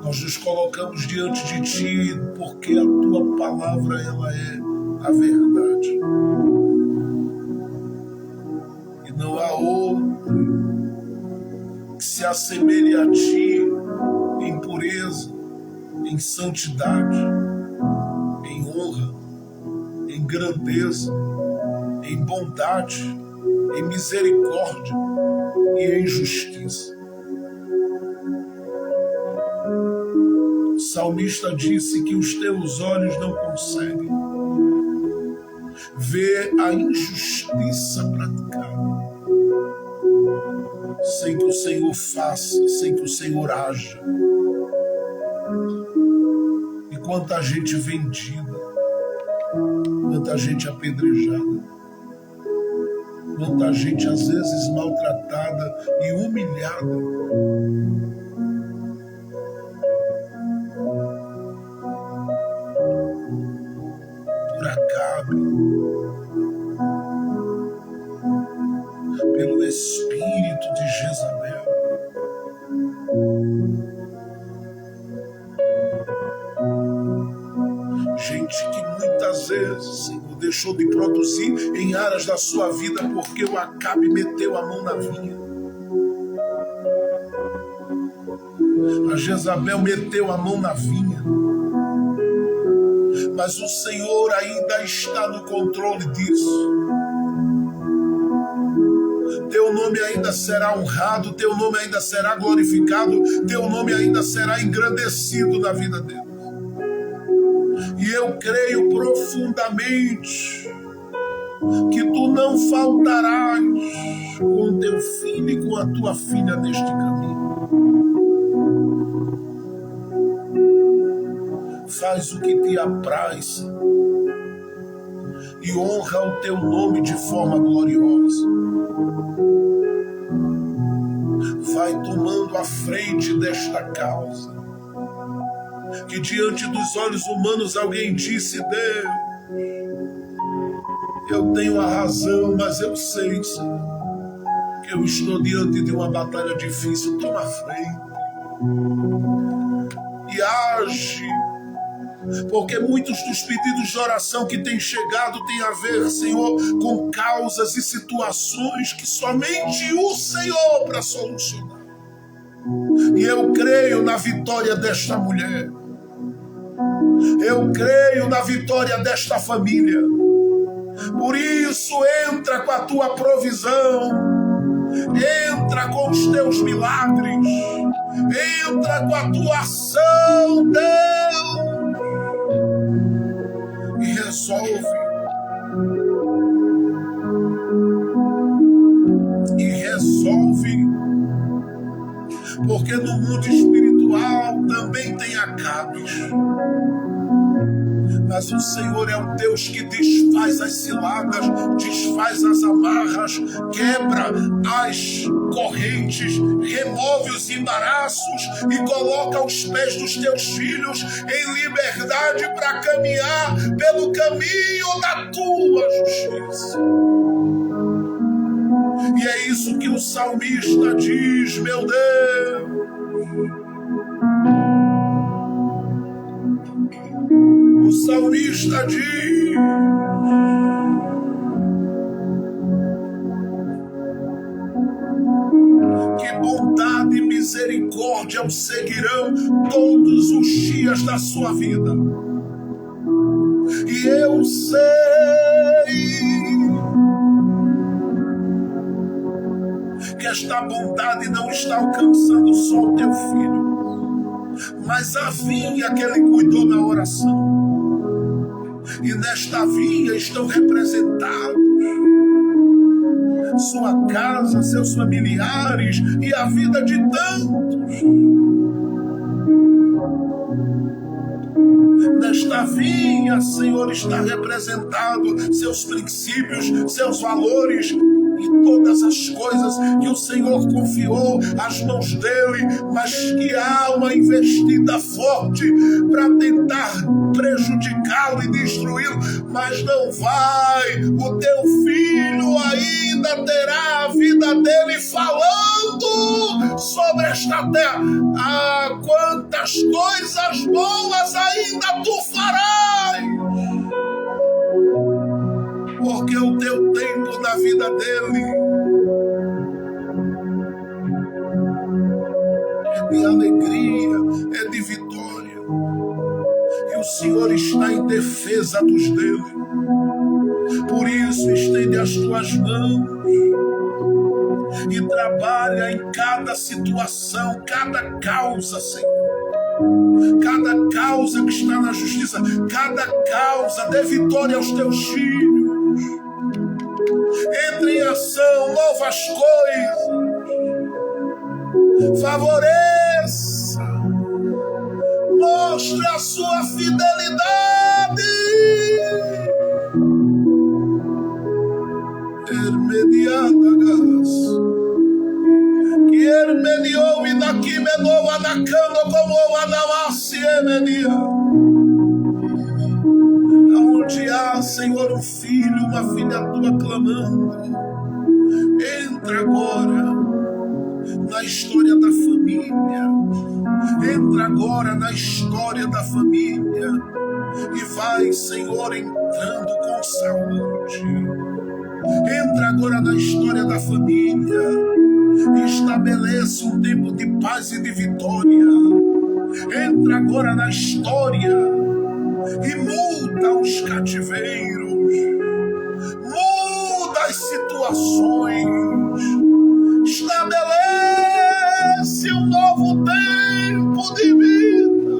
nós nos colocamos diante de Ti porque a Tua palavra ela é a verdade. E não há outro que se assemelhe a Ti em pureza, em santidade, em honra, em grandeza, em bondade, em misericórdia e em justiça. O salmista disse que os teus olhos não conseguem ver a injustiça praticada sem que o Senhor faça, sem que o Senhor haja. E quanta gente vendida, quanta gente apedrejada, quanta gente às vezes maltratada e humilhada. Por Acabe, pelo espírito de Jezabel. Gente que muitas vezes, Senhor, deixou de produzir em áreas da sua vida porque o Acabe meteu a mão na vinha. A Jezabel meteu a mão na vinha. Mas o Senhor ainda está no controle disso. Teu nome ainda será honrado, teu nome ainda será glorificado, teu nome ainda será engrandecido na vida deles. E eu creio profundamente que tu não faltarás com teu filho e com a tua filha neste caminho. Faz o que te apraz e honra o teu nome de forma gloriosa. Vai tomando a frente desta causa, que diante dos olhos humanos alguém disse: Deus, eu tenho a razão, mas eu sei, Senhor, que eu estou diante de uma batalha difícil. Toma a frente e age. Porque muitos dos pedidos de oração que têm chegado têm a ver, Senhor, com causas e situações que somente o Senhor para solucionar. E eu creio na vitória desta mulher. Eu creio na vitória desta família. Por isso, entra com a tua provisão. Entra com os teus milagres. Entra com a tua ação, Deus. E resolve. Porque no mundo espiritual também tem Acabes. Mas o Senhor é o Deus que desfaz as ciladas, desfaz as amarras, quebra as correntes, remove os embaraços e coloca os pés dos teus filhos em liberdade para caminhar pelo caminho da tua justiça. E é isso que o salmista diz, meu Deus. O salmista diz: que bondade e misericórdia o seguirão todos os dias da sua vida. E eu sei que esta bondade não está alcançando só o teu filho, mas a vinha que ele cuidou na oração. E nesta vinha estão representados sua casa, seus familiares e a vida de tantos. Nesta vinha, Senhor, está representado seus princípios, seus valores e todas as coisas que o Senhor confiou às mãos dele, mas que há uma investida forte para tentar prejudicá-lo e destruí-lo, mas não vai. O teu filho ainda terá a vida dele falando sobre esta terra. Ah, quantas coisas boas ainda tu farás! Porque o teu tempo na vida dele é de alegria, é de vitória. E o Senhor está em defesa dos dele. Por isso, estende as tuas mãos e trabalha em cada situação, cada causa, Senhor. Cada causa que está na justiça, cada causa dê vitória aos teus filhos. Entre em ação novas coisas. Favoreça mostre a sua fidelidade. Hermediadagas, que hermediou e daqui medou adacando como adamasse emedia. Aonde há, Senhor, um filho, uma filha tua clamando, entra agora na história da família. Entra agora na história da família e vai, Senhor, entrando com saúde. Entra agora na história da família e estabelece um tempo de paz e de vitória. Entra agora na história e muda os cativeiros, muda as situações, estabelece um novo tempo de vida.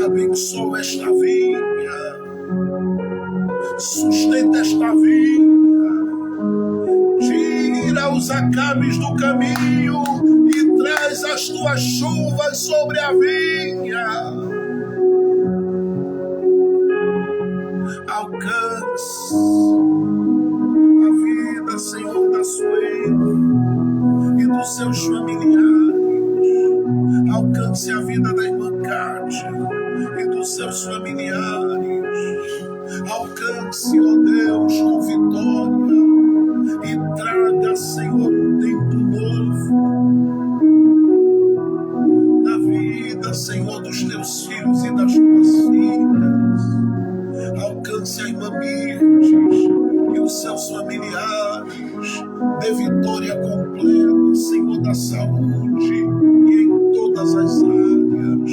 Abençoa esta vinha, sustenta esta vinha, tira os acabes do caminho e traz as tuas chuvas sobre a vinha. Alcance a vida, Senhor, da Sueli e dos seus familiares. Alcance a vida da irmã Cátia e dos seus familiares. Alcance, ó Deus, com vitória e traga, Senhor, um tempo novo na vida, Senhor, dos teus filhos e das tuas filhas. Alcance a irmã Mirtes e os seus familiares. Dê vitória completa, Senhor, da saúde e em todas as áreas.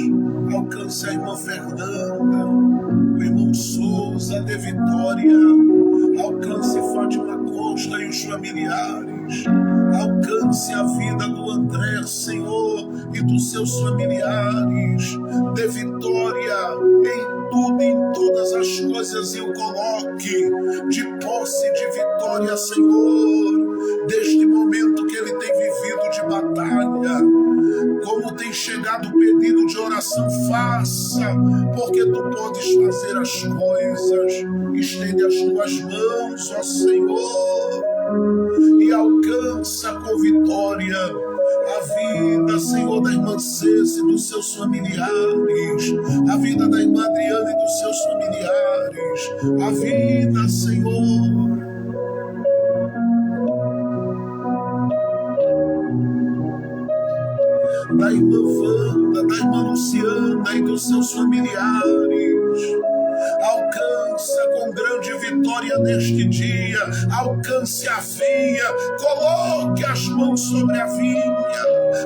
Alcance a irmã Fernanda, o irmão Souza, dê vitória. Alcance Fátima Costa e os familiares. Alcance a vida do André, Senhor, e dos seus familiares. Dê vitória em tudo e em todas as coisas e o coloque de posse de vitória, Senhor, deste momento que ele tem vivido de batalha. Como tem chegado o pedido de oração, faça, porque tu podes fazer as coisas. Estende as tuas mãos, ó Senhor, e alcança com vitória a vida, Senhor, da irmã Ceci e dos seus familiares, a vida da irmã Adriana e dos seus familiares, a vida, Senhor, da irmã Wanda, da irmã Luciana e dos seus familiares. Alcança com grande vitória neste dia, alcance a vinha, coloque as mãos sobre a vinha,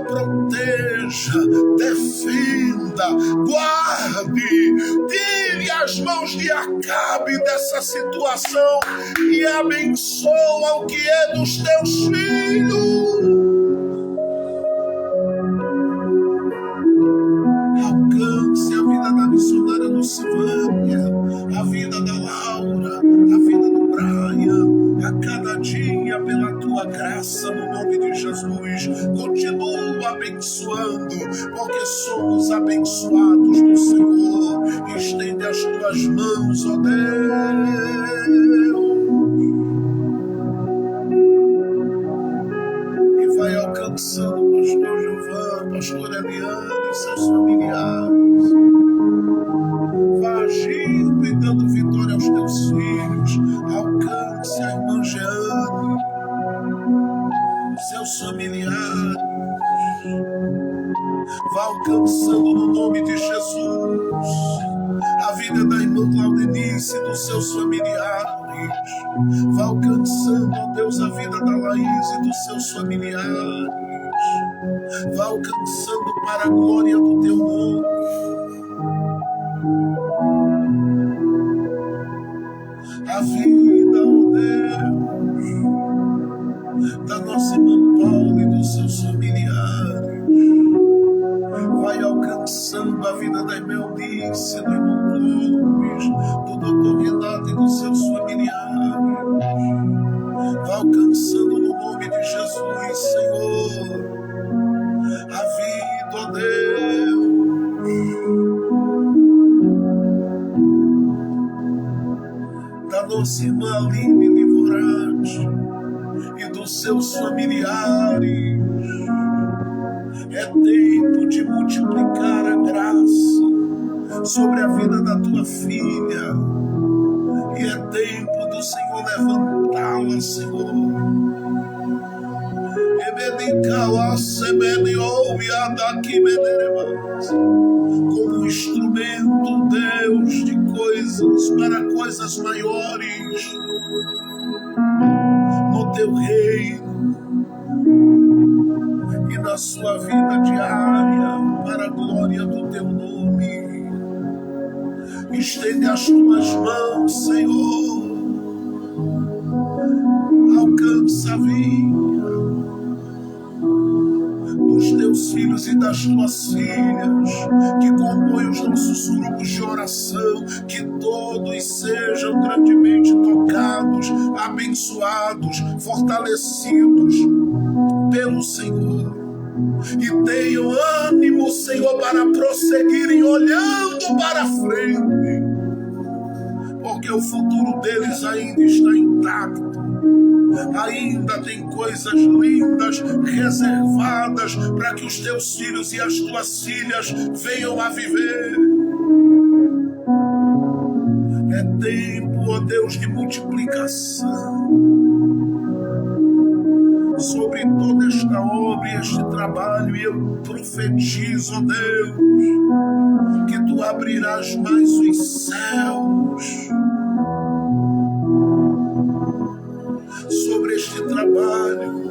proteja, defenda, guarde, tire as mãos de Acabe dessa situação e abençoa o que é dos teus filhos. Alcance a vida da missionária Lucivânia, a vida da Laura, a vida do Brian, a cada dia pela tua graça, no nome de Jesus. Continua abençoando, porque somos abençoados do Senhor. Estende as tuas mãos, ó Deus, e vai alcançando o pastor Giovanni, pastor Eliane e seus familiares. Vá agindo e dando vitória aos teus filhos. Alcance a irmã Jeane, seus familiares. Vá alcançando no nome de Jesus a vida da irmã Claudenice e dos seus familiares. Vá alcançando, ó Deus, a vida da Laís e dos seus familiares. Vá alcançando para a glória do teu nome. A vida, ó Deus, da nossa irmã Paula e dos seus familiares. Vai alcançando a vida da irmã Eunice, do irmão Clóvis, do doutor Renato e dos seus familiares. Vai alcançando no nome de Jesus, Senhor, a vida nossa irmã Aline Livorati e dos seus familiares. É tempo de multiplicar a graça sobre a vida da tua filha. E é tempo do Senhor levantá-la, Senhor. Como um instrumento, Deus, de coisas para coisas maiores no teu reino e na sua vida diária para a glória do teu nome. Estende as tuas mãos, Senhor. Alcança a vida dos teus filhos e das tuas filhas que compõem os nossos grupos de oração, que todos sejam grandemente tocados, abençoados, fortalecidos pelo Senhor. E tenham ânimo, Senhor, para prosseguirem olhando para frente, porque o futuro deles ainda está intacto. Ainda tem coisas lindas reservadas para que os teus filhos e as tuas filhas venham a viver. É tempo, ó Deus, de multiplicação sobre toda esta obra e este trabalho. E eu profetizo, ó Deus, que tu abrirás mais os céus sobre este trabalho,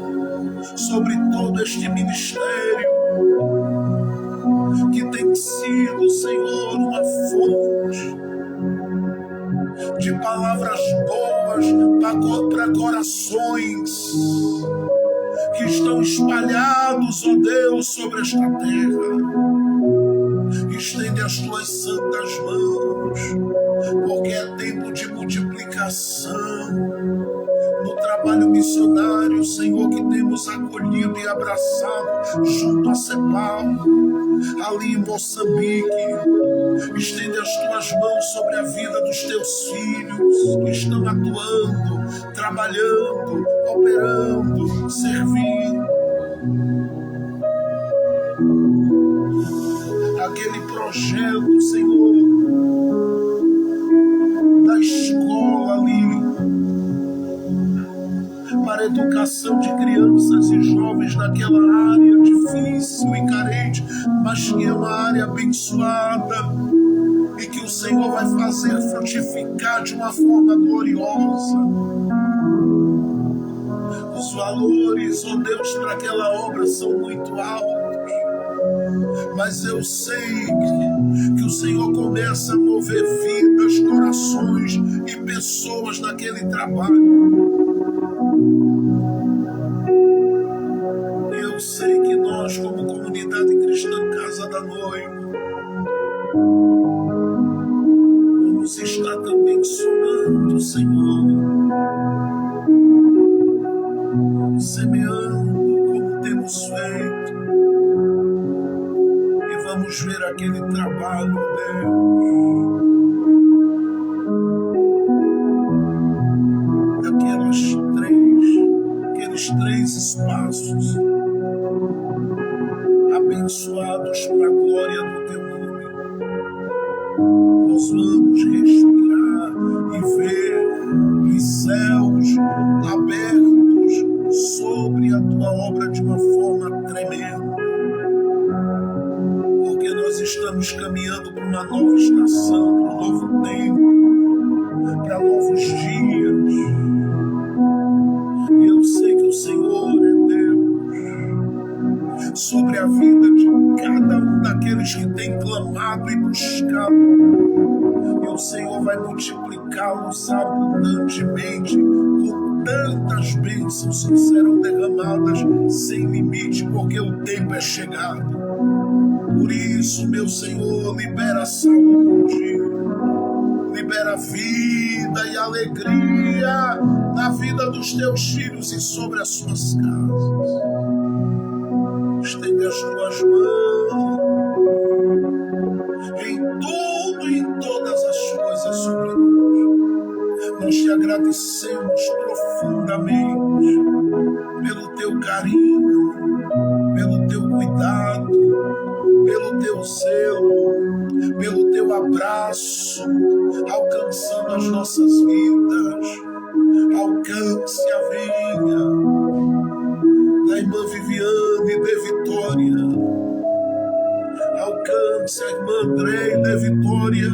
sobre todo este ministério, que tem sido, Senhor, uma fonte de palavras boas para corações que estão espalhados, ó Deus, sobre esta terra. Estende as tuas santas mãos, porque é tempo de multiplicação no trabalho missionário, Senhor, que temos acolhido e abraçado junto a CEPAL, ali em Moçambique. Estende as tuas mãos sobre a vida dos teus filhos que estão atuando, trabalhando, operando, servindo. Aquele projeto, Senhor, da escola ali, para a educação de crianças e jovens naquela área difícil e carente, mas que é uma área abençoada e que o Senhor vai fazer frutificar de uma forma gloriosa. Os valores, ó Deus, para aquela obra são muito altos, mas eu sei que o Senhor começa a mover vidas, corações e pessoas naquele trabalho. Eu sei que nós, como comunidade cristã Casa da Noiva, vamos estar também sonando, Senhor, semeando como temos feito, e vamos ver aquele trabalho, Deus, aqueles três espaços abençoados para a glória do teu nome. Nós vamos respirar e ver os céus abertos sobre a tua obra de uma forma tremenda, porque nós estamos caminhando para uma nova estação, para um novo tempo, para novos dias. E eu sei que o Senhor é Deus sobre a vida de cada um daqueles que tem clamado e buscado. E o Senhor vai multiplicá-los abundantemente, com tantas bênçãos que serão derramadas sem limite, porque o tempo é chegado. Por isso, meu Senhor, libera a saúde, libera vida e alegria na vida dos teus filhos e sobre as suas casas. Estende as tuas mãos em tudo e em todas as coisas sobre nós. Nós te agradecemos agradecemos profundamente pelo teu carinho, pelo teu cuidado, pelo teu zelo, pelo teu abraço, alcançando as nossas vidas. Alcance a vinha da irmã Viviane de Vitória. Alcance a irmã Andrei de Vitória.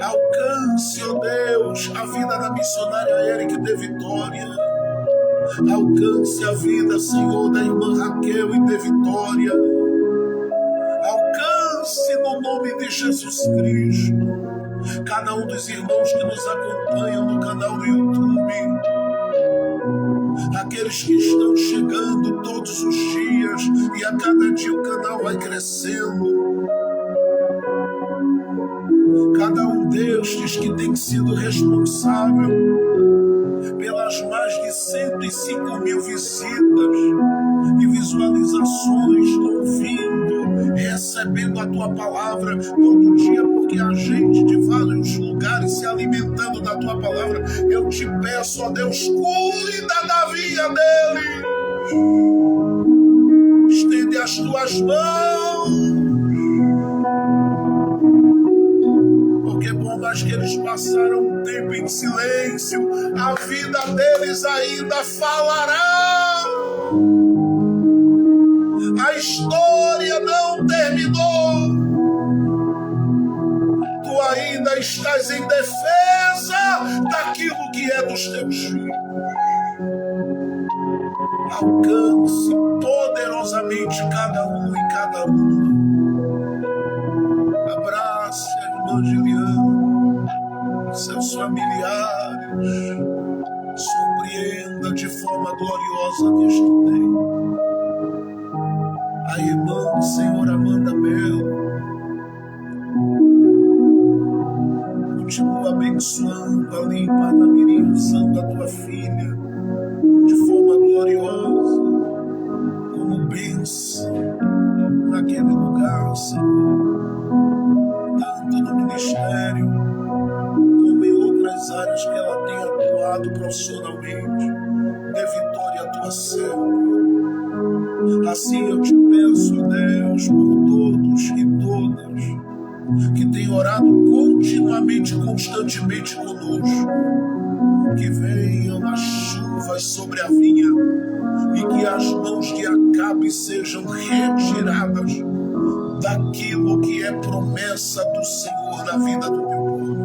Alcance, ó Deus, a vida da missionária Eric de Vitória. Alcance a vida, Senhor, da irmã Raquel e de Vitória. Alcance no nome de Jesus Cristo cada um dos irmãos que nos acompanham no canal do YouTube, aqueles que estão chegando todos os dias e a cada dia o canal vai crescendo. Cada um destes que tem sido responsável pelas mais de 105 mil visitas e visualizações, ouvindo, recebendo a tua palavra todo dia, porque a gente de vários lugares se alimentando da tua palavra. Eu te peço, ó Deus, cuida da vida deles, estende as tuas mãos, porque por mais que eles passaram um tempo em silêncio, a vida deles ainda falará. A história não terminou. Tu ainda estás em defesa daquilo que é dos teus filhos. Alcance poderosamente cada um e cada uma. Abrace a irmã Giliana, seus familiares. Surpreenda de forma gloriosa neste tempo. A irmã, Senhor, Amanda Melo, continua abençoando ali em Parnamirim, usando a tua filha de forma gloriosa, como bênção naquele lugar, Senhor, tanto no ministério como em outras áreas que ela tem atuado profissionalmente. Dê vitória à tua serva. Assim eu te peço, Deus, por todos e todas que têm orado continuamente, constantemente conosco, que venham as chuvas sobre a vinha e que as mãos de Acabe sejam retiradas daquilo que é promessa do Senhor na vida do teu povo.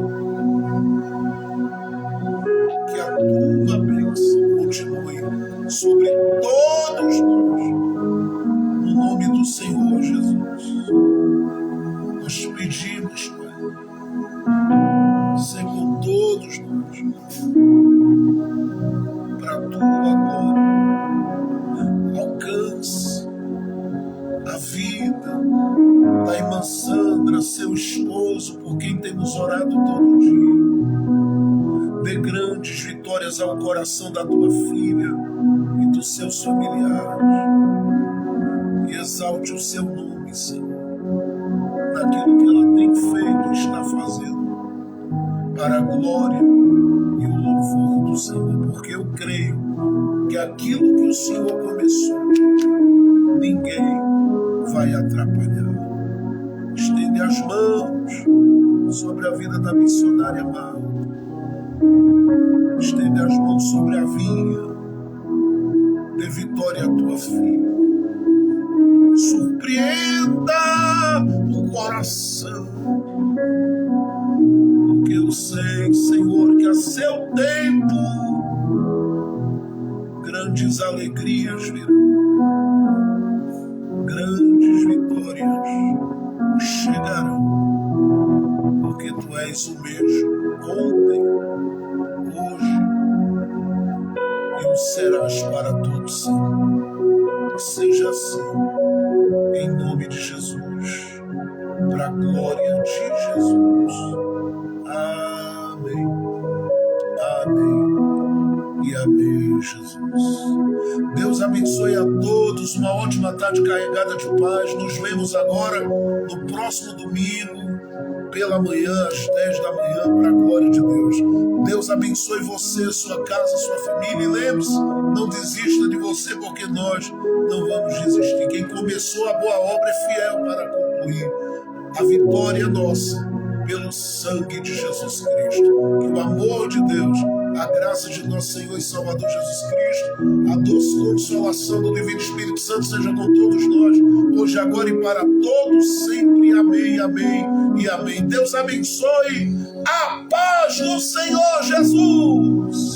Que a tua bênção continue sobre todos nós, no nome do Senhor Jesus. Nós pedimos, Pai, ser com todos nós, para a tua glória. Alcance a vida da irmã Sandra, seu esposo, por quem temos orado todo dia. Dê grandes vitórias ao coração da tua filha e dos seus familiares. E exalte o seu nome, Senhor, naquilo que ela tem feito e está fazendo, para a glória e o louvor do Senhor, porque eu creio que aquilo que o Senhor começou, ninguém vai atrapalhar. Estende as mãos sobre a vida da missionária amada. Estende as mãos sobre a vinha. Dê vitória à tua filha. Surpreenda o coração, porque eu sei, Senhor, que a seu tempo grandes alegrias virão, grandes vitórias chegarão, porque tu és o mesmo ontem, hoje e o serás para todos sempre. Que seja assim, em nome de Jesus, para a glória de Jesus. Amém, amém e amém, Jesus. Deus abençoe a todos, uma ótima tarde carregada de paz. Nos vemos agora no próximo domingo, pela manhã, às 10 da manhã, para a glória de Deus. Deus abençoe você, sua casa, sua família. E lembre-se, não desista de você, porque nós não vamos desistir. Quem começou a boa obra é fiel para concluir. A vitória é nossa, pelo sangue de Jesus Cristo. Que o amor de Deus, a graça de nosso Senhor e Salvador Jesus Cristo, a doce consolação do Divino Espírito Santo seja com todos nós, hoje, agora e para todos sempre. Amém, amém e amém. Deus abençoe. A paz do Senhor Jesus.